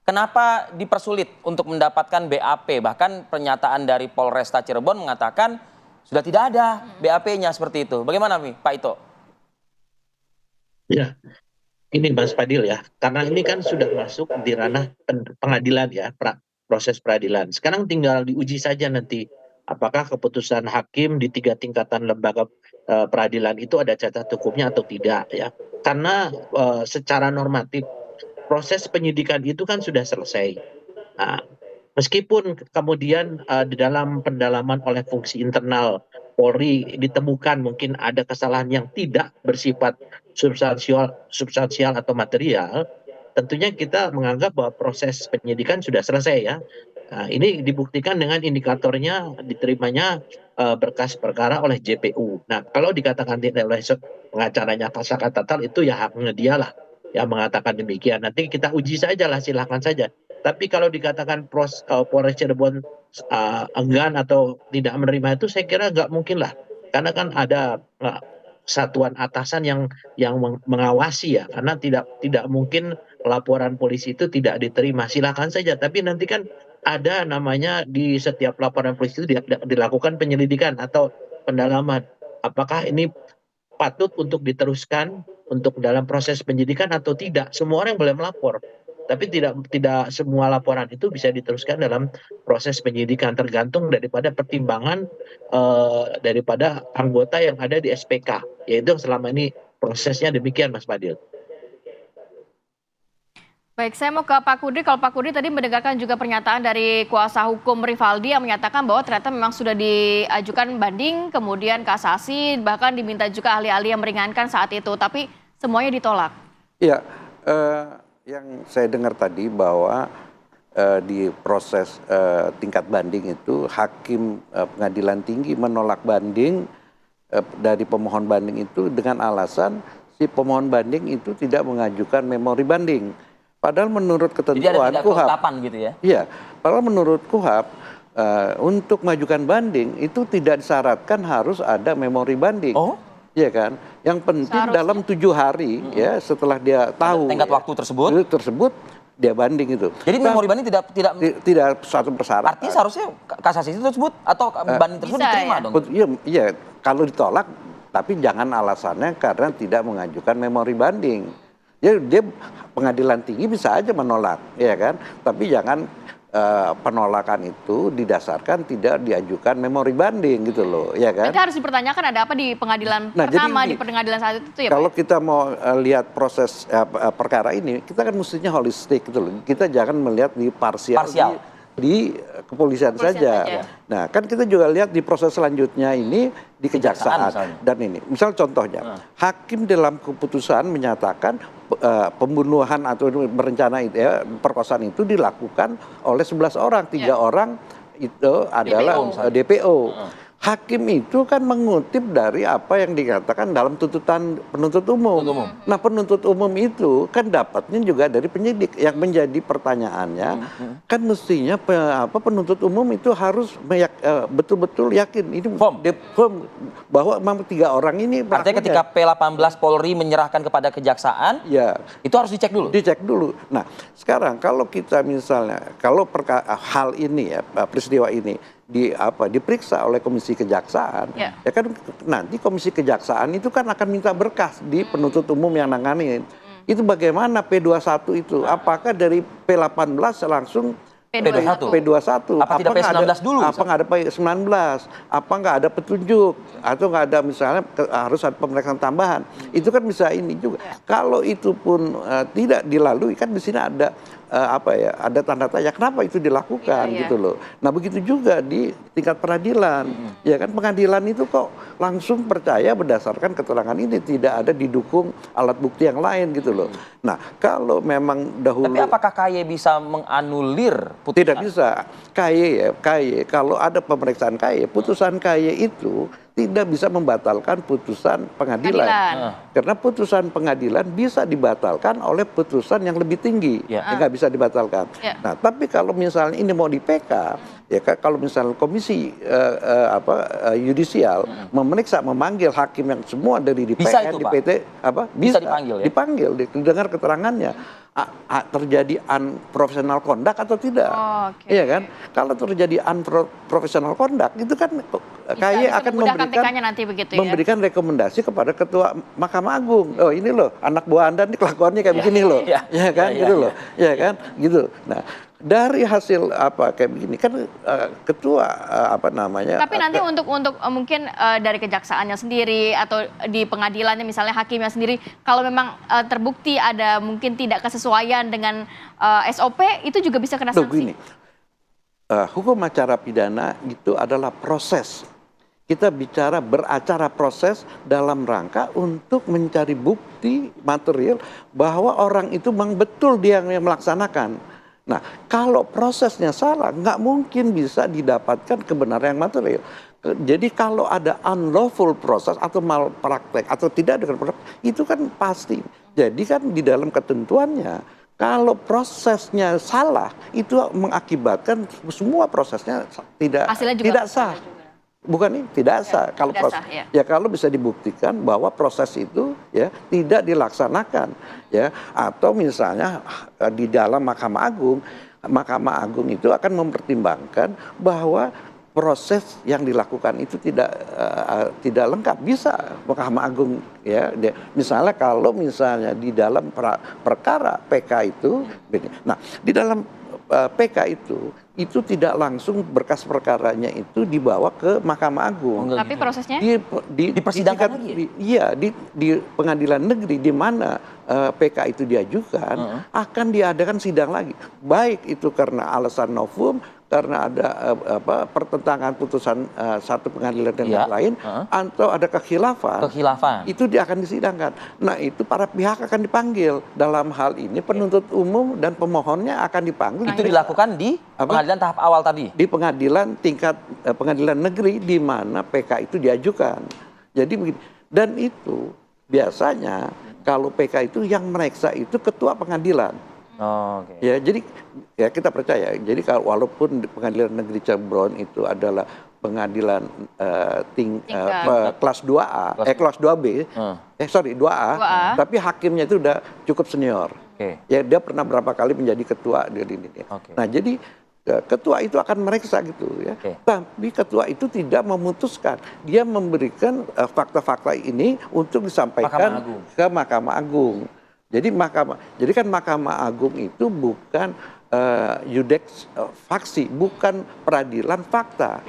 kenapa dipersulit untuk mendapatkan BAP. Bahkan pernyataan dari Polresta Cirebon mengatakan sudah tidak ada BAP-nya seperti itu. Bagaimana Pak Ito? Ya, ini Mas Fadil ya, karena ini kan sudah masuk di ranah pengadilan ya, proses peradilan. Sekarang tinggal diuji saja nanti apakah keputusan hakim di 3 tingkatan lembaga peradilan itu ada cacat hukumnya atau tidak ya. Karena secara normatif proses penyidikan itu kan sudah selesai. Nah, meskipun kemudian di dalam pendalaman oleh fungsi internal Polri ditemukan mungkin ada kesalahan yang tidak bersifat substansial atau material, tentunya kita menganggap bahwa proses penyidikan sudah selesai ya. Nah, ini dibuktikan dengan indikatornya diterimanya berkas perkara oleh JPU. Nah, kalau dikatakan tidak oleh pengacaranya Saka Tatal itu ya haknya dia lah yang mengatakan demikian. Nanti kita uji saja lah, silakan saja. Tapi kalau dikatakan Polres Cirebon enggan atau tidak menerima itu, saya kira nggak mungkin lah. Karena kan ada satuan atasan yang mengawasi ya. Karena tidak mungkin laporan polisi itu tidak diterima. Silakan saja. Tapi nanti kan ada namanya di setiap laporan polisi itu dilakukan penyelidikan atau pendalaman. Apakah ini patut untuk diteruskan untuk dalam proses penyidikan atau tidak? Semua orang boleh melapor. Tapi tidak semua laporan itu bisa diteruskan dalam proses penyidikan, tergantung daripada pertimbangan daripada anggota yang ada di SPK, yaitu selama ini prosesnya demikian, Mas Fadil. Baik, saya mau ke Pak Kudri. Kalau Pak Kudri tadi mendengarkan juga pernyataan dari kuasa hukum Rivaldi yang menyatakan bahwa ternyata memang sudah diajukan banding, kemudian kasasi, bahkan diminta juga ahli-ahli yang meringankan saat itu, tapi semuanya ditolak. Iya, yang saya dengar tadi bahwa di proses tingkat banding itu hakim pengadilan tinggi menolak banding dari pemohon banding itu dengan alasan si pemohon banding itu tidak mengajukan memori banding. Padahal menurut ketentuan KUHAP, gitu ya? Iya, padahal menurut KUHAP untuk mengajukan banding itu tidak disyaratkan harus ada memori banding. Oh? Iya kan? Yang penting dalam 7 hari ya setelah dia tahu tenggat waktu tersebut dia banding itu. Jadi memori banding tidak suatu persyaratan. Artinya seharusnya kasasi tersebut atau banding tersebut diterima dong? Iya, kalau ditolak, tapi jangan alasannya karena tidak mengajukan memori banding. Ya, dia pengadilan tinggi bisa aja menolak, ya kan? Tapi jangan penolakan itu didasarkan tidak diajukan memori banding gitu loh, ya kan? Berarti harus dipertanyakan ada apa di pengadilan pertama, di pengadilan saat itu ya, Pak? Kalau kita mau lihat proses perkara ini, kita kan mestinya holistik gitu loh. Kita jangan melihat di parsial. Di kepolisian saja. Nah, kan kita juga lihat di proses selanjutnya ini di kejaksaan dan ini. Misal contohnya, hakim dalam keputusan menyatakan pembunuhan atau berencana itu perkosaan itu dilakukan oleh 11 orang, 3 orang itu adalah DPO. Hakim itu kan mengutip dari apa yang dikatakan dalam tuntutan penuntut umum. Nah, penuntut umum itu kan dapatnya juga dari penyidik. Yang menjadi pertanyaannya, kan mestinya penuntut umum itu harus betul-betul yakin ini firm bahwa memang 3 orang ini. Artinya ketika P18 Polri menyerahkan kepada kejaksaan, itu harus dicek dulu. Dicek dulu. Nah, sekarang kalau kita misalnya hal ini ya, peristiwa ini diperiksa oleh komisi kejaksaan, ya kan nanti komisi kejaksaan itu kan akan minta berkas di penuntut umum yang nanganin. Itu bagaimana P21 itu? Apakah dari P18 langsung P21? Apa tidak P19 dulu? Apa nggak ada P19? Apa nggak ada petunjuk? Atau nggak ada misalnya harus ada pemeriksaan tambahan? Itu kan bisa ini juga. Kalau itu pun tidak dilalui, kan di sini ada ada tanda tanya kenapa itu dilakukan gitu loh. Nah, begitu juga di tingkat peradilan. Ya kan, pengadilan itu kok langsung percaya berdasarkan keterangan ini, tidak ada didukung alat bukti yang lain gitu loh. Nah, kalau memang dahulu. Tapi apakah KY bisa menganulir putusan? Tidak bisa. KY kalau ada pemeriksaan KY, putusan KY itu tidak bisa membatalkan putusan pengadilan. Karena putusan pengadilan bisa dibatalkan oleh putusan yang lebih tinggi. Nggak bisa dibatalkan. Nah, tapi kalau misalnya ini mau di PK, ya kalau misalnya komisi yudisial memanggil hakim yang semua dari di PN, di PT, bisa dipanggil, didengar keterangannya. Terjadi unprofessional conduct atau tidak? Iya kan? Kalau terjadi unprofessional conduct itu kan KY akan memberikan rekomendasi kepada ketua Mahkamah Agung. Oh, ini loh anak buah Anda nih kelakuannya kayak begini loh. Ya kan? Gitu loh. Ya kan? Gitu. Nah, dari hasil kayak begini kan ketua Tapi nanti untuk mungkin dari kejaksaannya sendiri atau di pengadilannya misalnya hakimnya sendiri, kalau memang terbukti ada mungkin tidak kesesuaian dengan SOP, itu juga bisa kena sanksi. Hukum acara pidana itu adalah proses. Kita bicara beracara proses dalam rangka untuk mencari bukti material bahwa orang itu memang betul dia yang melaksanakan. Nah, kalau prosesnya salah, nggak mungkin bisa didapatkan kebenaran yang material. Jadi kalau ada unlawful proses atau malpraktek atau tidak dengan praktek, itu kan pasti. Jadi kan di dalam ketentuannya, kalau prosesnya salah, itu mengakibatkan semua prosesnya tidak sah. Bukan ini tidak sah. Kalau proses, kalau bisa dibuktikan bahwa proses itu tidak dilaksanakan, atau misalnya di dalam Mahkamah Agung itu akan mempertimbangkan bahwa proses yang dilakukan itu tidak lengkap. Bisa Mahkamah Agung misalnya kalau misalnya di dalam perkara PK itu, nah di dalam PK itu tidak langsung berkas perkaranya itu dibawa ke Mahkamah Agung. Tapi prosesnya dipersidangkan lagi. Iya, di pengadilan negeri di mana PK itu diajukan akan diadakan sidang lagi. Baik itu karena alasan novum, karena ada pertentangan putusan satu pengadilan dengan lain, atau ada kekhilafan. Itu dia akan disidangkan. Nah, itu para pihak akan dipanggil. Dalam hal ini penuntut umum dan pemohonnya akan dipanggil. Itu dilakukan di pengadilan tahap awal tadi? Di pengadilan tingkat pengadilan negeri di mana PK itu diajukan. Jadi begini. Dan itu biasanya kalau PK itu yang memeriksa itu ketua pengadilan. Ya, jadi kita percaya. Jadi walaupun di pengadilan negeri Cirebon itu adalah pengadilan Tingkat. kelas 2A, kelas 2B, 2A, tapi hakimnya itu udah cukup senior. Ya dia pernah berapa kali menjadi ketua di ini. Nah jadi ketua itu akan meriksa gitu ya. Tapi ketua itu tidak memutuskan, dia memberikan fakta-fakta ini untuk disampaikan ke Mahkamah Agung. Jadi kan Mahkamah Agung itu bukan yudeks faksi, bukan peradilan fakta.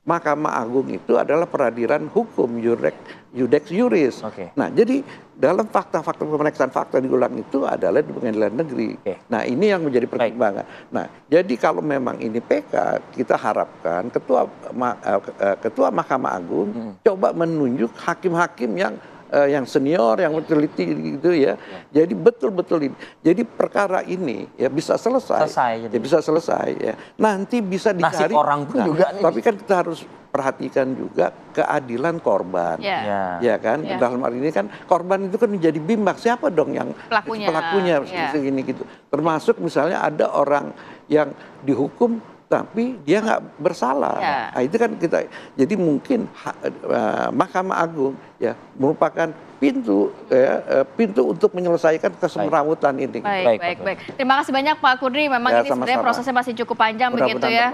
Mahkamah Agung itu adalah peradilan hukum, yudeks juris. Nah, jadi dalam fakta-fakta pemeriksaan fakta diulang itu adalah di pengadilan negeri. Nah, ini yang menjadi pertimbangan. Nah, jadi kalau memang ini PK, kita harapkan ketua Mahkamah Agung coba menunjuk hakim-hakim yang senior, yang teliti gitu ya. Jadi betul-betul ini. Jadi perkara ini ya bisa selesai. Bisa selesai ya. Nanti bisa dicari. Nasib orang pun juga nih. Tapi kan kita harus perhatikan juga keadilan korban. Ya kan? Dalam hal ini kan korban itu kan menjadi bimbang. Siapa dong yang pelakunya segini gitu. Termasuk misalnya ada orang yang dihukum tapi dia nggak bersalah. Nah, itu kan kita, jadi mungkin Mahkamah Agung ya merupakan pintu untuk menyelesaikan kesemrawutan ini. Baik. Terima kasih banyak Pak Kudri. Memang ini sebenarnya prosesnya masih cukup panjang begitu ya.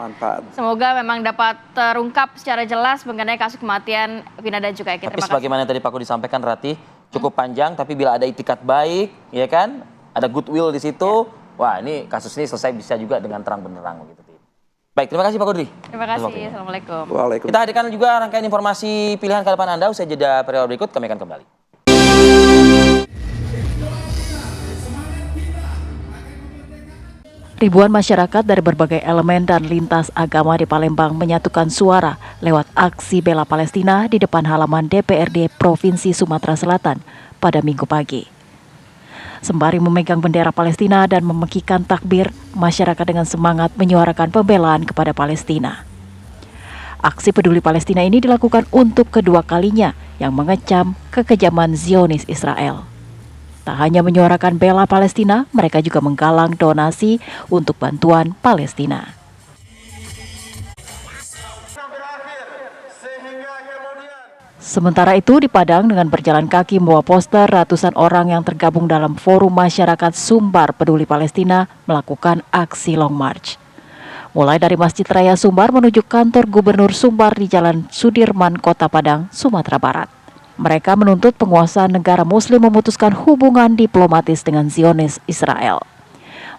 Semoga memang dapat terungkap secara jelas mengenai kasus kematian Vina dan juga Eki. Tapi sebagaimana tadi Pak Kudri sampaikan, Rati, cukup panjang, tapi bila ada itikat baik, ya kan, ada goodwill di situ, wah ini kasus ini selesai bisa juga dengan terang benderang begitu. Baik, terima kasih Pak Kudri. Terima kasih. Assalamualaikum. Kita hadirkan juga rangkaian informasi pilihan ke depan Anda. Usai jeda periode berikut, kami akan kembali. Ribuan masyarakat dari berbagai elemen dan lintas agama di Palembang menyatukan suara lewat aksi bela Palestina di depan halaman DPRD Provinsi Sumatera Selatan pada Minggu pagi. Sembari memegang bendera Palestina dan memekikan takbir, masyarakat dengan semangat menyuarakan pembelaan kepada Palestina. Aksi peduli Palestina ini dilakukan untuk kedua kalinya yang mengecam kekejaman Zionis Israel. Tak hanya menyuarakan bela Palestina, mereka juga menggalang donasi untuk bantuan Palestina. Sementara itu di Padang dengan berjalan kaki membawa poster, ratusan orang yang tergabung dalam Forum Masyarakat Sumbar Peduli Palestina melakukan aksi Long March. Mulai dari Masjid Raya Sumbar menuju kantor Gubernur Sumbar di Jalan Sudirman, Kota Padang, Sumatera Barat. Mereka menuntut penguasa negara Muslim memutuskan hubungan diplomatis dengan Zionis Israel.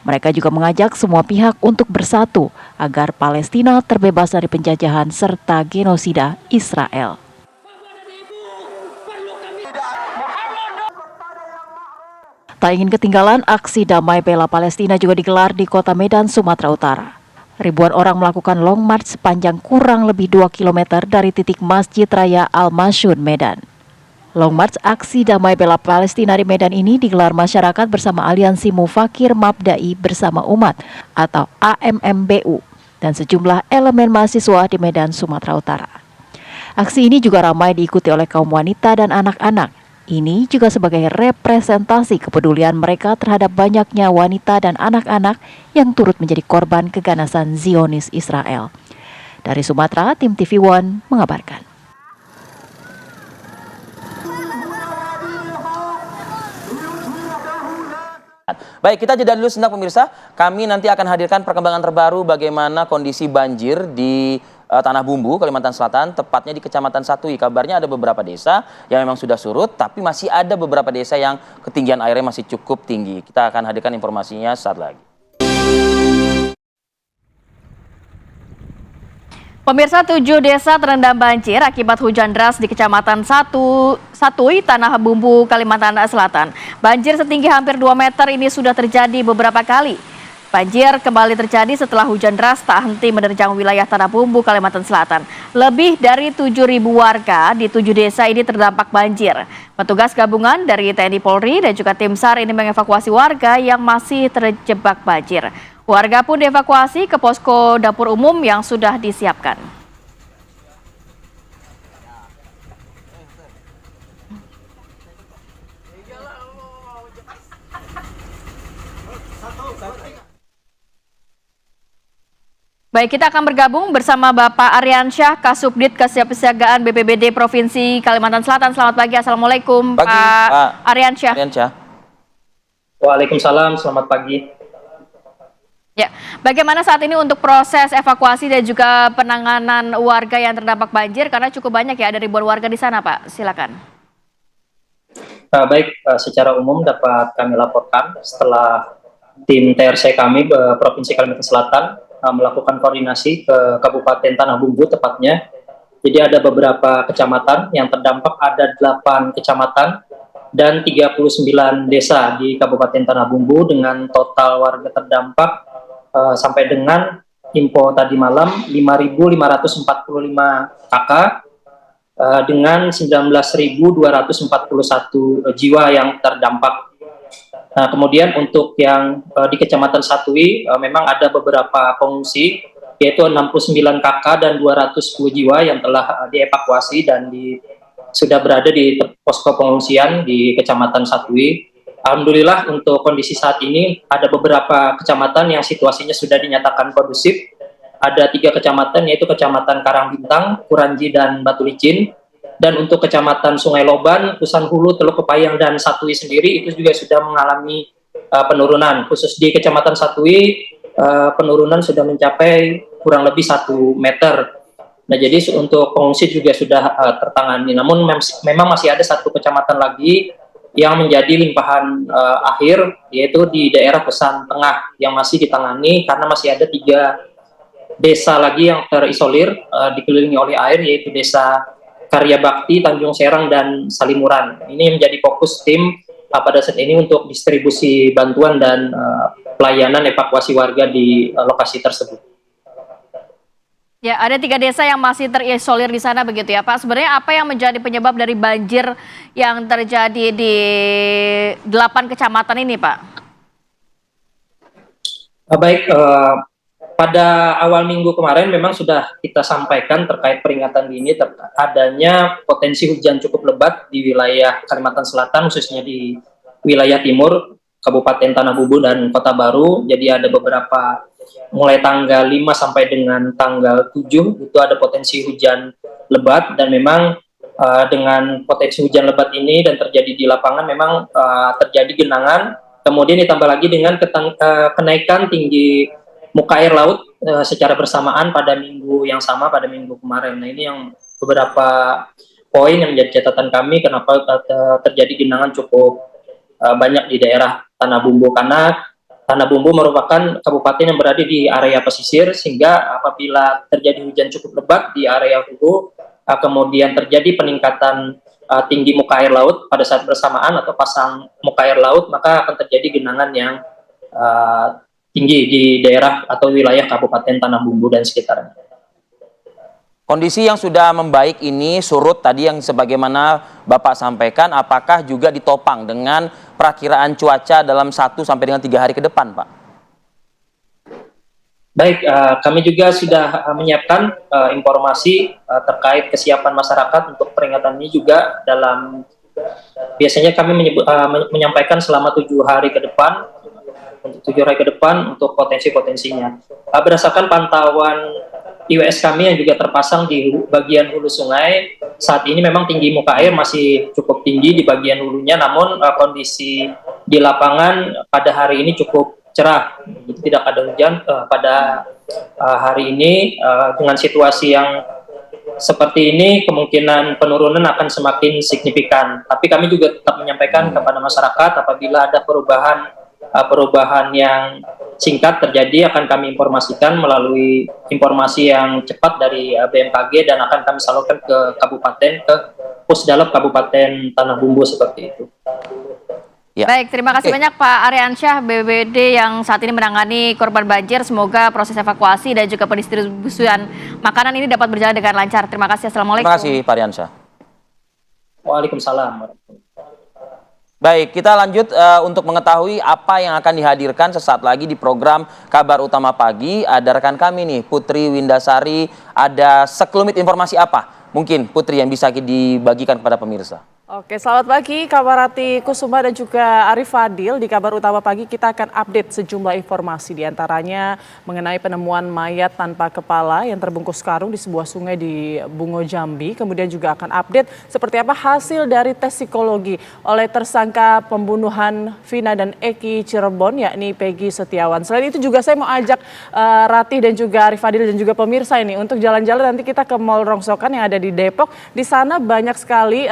Mereka juga mengajak semua pihak untuk bersatu agar Palestina terbebas dari penjajahan serta genosida Israel. Tak ingin ketinggalan, aksi damai bela Palestina juga digelar di Kota Medan, Sumatera Utara. Ribuan orang melakukan long march sepanjang kurang lebih 2 km dari titik Masjid Raya Al-Masyun, Medan. Long march aksi damai bela Palestina di Medan ini digelar masyarakat bersama Aliansi Mufakir Mabda'i Bersama Umat atau AMMBU dan sejumlah elemen mahasiswa di Medan, Sumatera Utara. Aksi ini juga ramai diikuti oleh kaum wanita dan anak-anak. Ini juga sebagai representasi kepedulian mereka terhadap banyaknya wanita dan anak-anak yang turut menjadi korban keganasan Zionis Israel. Dari Sumatera, tim TV One mengabarkan. Baik, kita jeda dulu sebentar pemirsa. Kami nanti akan hadirkan perkembangan terbaru bagaimana kondisi banjir di Tanah Bumbu, Kalimantan Selatan, tepatnya di Kecamatan Satui. Kabarnya ada beberapa desa yang memang sudah surut, tapi masih ada beberapa desa yang ketinggian airnya masih cukup tinggi. Kita akan hadirkan informasinya saat lagi. Pemirsa, 7 desa terendam banjir akibat hujan deras di Kecamatan Satui, Tanah Bumbu, Kalimantan Selatan. Banjir setinggi hampir 2 meter ini sudah terjadi beberapa kali. Banjir kembali terjadi setelah hujan deras tak henti menerjang wilayah Tanah Bumbu, Kalimantan Selatan. Lebih dari 7.000 warga di 7 desa ini terdampak banjir. Petugas gabungan dari TNI Polri dan juga tim SAR ini mengevakuasi warga yang masih terjebak banjir. Warga pun dievakuasi ke posko dapur umum yang sudah disiapkan. Baik, kita akan bergabung bersama Bapak Aryansyah, Kasubdit Kesiapsiagaan BPBD Provinsi Kalimantan Selatan. Selamat pagi, Assalamualaikum Pagi, Pak Pak Aryansyah. Waalaikumsalam, selamat pagi. Ya, bagaimana saat ini untuk proses evakuasi dan juga penanganan warga yang terdampak banjir? Karena cukup banyak ya, ada ribuan warga di sana, Pak. Silakan. Baik, secara umum dapat kami laporkan setelah tim TRC kami Provinsi Kalimantan Selatan melakukan koordinasi ke Kabupaten Tanah Bumbu tepatnya. Jadi ada beberapa kecamatan yang terdampak, ada 8 kecamatan dan 39 desa di Kabupaten Tanah Bumbu dengan total warga terdampak sampai dengan info tadi malam 5.545 KK dengan 19.241 jiwa yang terdampak. Nah, kemudian untuk yang di Kecamatan Satui memang ada beberapa pengungsi, yaitu 69 KK dan 210 jiwa yang telah dievakuasi dan sudah berada di posko pengungsian di Kecamatan Satui. Alhamdulillah untuk kondisi saat ini ada beberapa kecamatan yang situasinya sudah dinyatakan kondusif. Ada 3 kecamatan, yaitu Kecamatan Karangbintang, Kuranji, dan Batu Licin. Dan untuk Kecamatan Sungai Loban, Pusan Hulu, Teluk Kepayang, dan Satui sendiri itu juga sudah mengalami penurunan. Khusus di Kecamatan Satui, penurunan sudah mencapai kurang lebih 1 meter. Nah, jadi untuk pengungsi juga sudah tertangani. Namun memang masih ada 1 kecamatan lagi yang menjadi limpahan akhir, yaitu di daerah Pesan Tengah yang masih ditangani karena masih ada 3 desa lagi yang terisolir dikelilingi oleh air, yaitu Desa Karya Bakti, Tanjung Serang, dan Salimuran. Ini menjadi fokus tim pada saat ini untuk distribusi bantuan dan pelayanan evakuasi warga di lokasi tersebut. Ya, ada 3 desa yang masih terisolir di sana begitu ya Pak. Sebenarnya apa yang menjadi penyebab dari banjir yang terjadi di 8 kecamatan ini Pak? Baik, pada awal minggu kemarin memang sudah kita sampaikan terkait peringatan dini adanya potensi hujan cukup lebat di wilayah Kalimantan Selatan, khususnya di wilayah timur, Kabupaten Tanah Bumbu dan Kota Baru. Jadi ada beberapa, mulai tanggal 5 sampai dengan tanggal 7 itu ada potensi hujan lebat, dan memang dengan potensi hujan lebat ini dan terjadi di lapangan memang terjadi genangan, kemudian ditambah lagi dengan kenaikan tinggi muka air laut secara bersamaan pada minggu yang sama, pada minggu kemarin. Nah, ini yang beberapa poin yang menjadi catatan kami kenapa terjadi genangan cukup banyak di daerah Tanah Bumbu, karena Tanah Bumbu merupakan kabupaten yang berada di area pesisir, sehingga apabila terjadi hujan cukup lebat di area hulu, kemudian terjadi peningkatan tinggi muka air laut pada saat bersamaan atau pasang muka air laut, maka akan terjadi genangan yang tinggi di daerah atau wilayah Kabupaten Tanah Bumbu dan sekitarnya. Kondisi yang sudah membaik ini surut tadi yang sebagaimana Bapak sampaikan, apakah juga ditopang dengan perakiraan cuaca dalam 1 sampai dengan 3 hari ke depan, Pak? Baik, kami juga sudah menyiapkan informasi terkait kesiapan masyarakat untuk peringatan ini juga biasanya kami menyampaikan selama 7 hari ke depan, untuk 7 hari ke depan untuk potensi-potensinya. Berdasarkan pantauan IWS kami yang juga terpasang di bagian hulu sungai, saat ini memang tinggi muka air masih cukup tinggi di bagian hulunya, namun kondisi di lapangan pada hari ini cukup cerah, tidak ada hujan pada hari ini. Dengan situasi yang seperti ini, kemungkinan penurunan akan semakin signifikan. Tapi kami juga tetap menyampaikan kepada masyarakat apabila ada perubahan yang singkat terjadi akan kami informasikan melalui informasi yang cepat dari BMKG, dan akan kami salurkan ke kabupaten, ke Pusdalab Kabupaten Tanah Bumbu seperti itu. Ya. Baik, terima kasih banyak Pak Aryansyah, BPBD yang saat ini menangani korban banjir. Semoga proses evakuasi dan juga pendistribusian makanan ini dapat berjalan dengan lancar. Terima kasih. Assalamualaikum. Terima kasih Pak Aryansyah. Waalaikumsalam. Baik, kita lanjut untuk mengetahui apa yang akan dihadirkan sesaat lagi di program Kabar Utama Pagi. Ada rekan kami nih, Putri Windasari. Ada sekelumit informasi apa? Mungkin Putri yang bisa dibagikan kepada pemirsa. Oke, selamat pagi Kamarati Kusuma dan juga Arif Fadil. Di kabar utama pagi kita akan update sejumlah informasi, diantaranya mengenai penemuan mayat tanpa kepala yang terbungkus karung di sebuah sungai di Bungo Jambi. Kemudian juga akan update seperti apa hasil dari tes psikologi oleh tersangka pembunuhan Vina dan Eki Cirebon, yakni Peggy Setiawan. Selain itu juga saya mau ajak Ratih dan juga Arif Fadil dan juga pemirsa ini untuk jalan-jalan nanti kita ke Mall Rongsokan yang ada di Depok. Di sana banyak sekali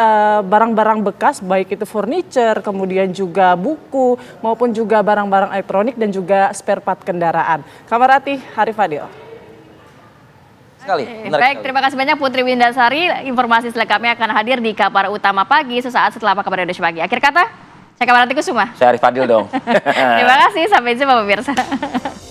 barang-barang bekas, baik itu furniture, kemudian juga buku, maupun juga barang-barang elektronik dan juga spare part kendaraan. Kamarati, Arif Fadil. Baik, terima kasih banyak Putri Windasari. Informasi selengkapnya akan hadir di kabar utama pagi sesaat setelah kabar Indonesia Pagi. Akhir kata, saya Kamarati Kusuma. Saya Arif Fadil dong. Terima kasih, sampai jumpa pemirsa.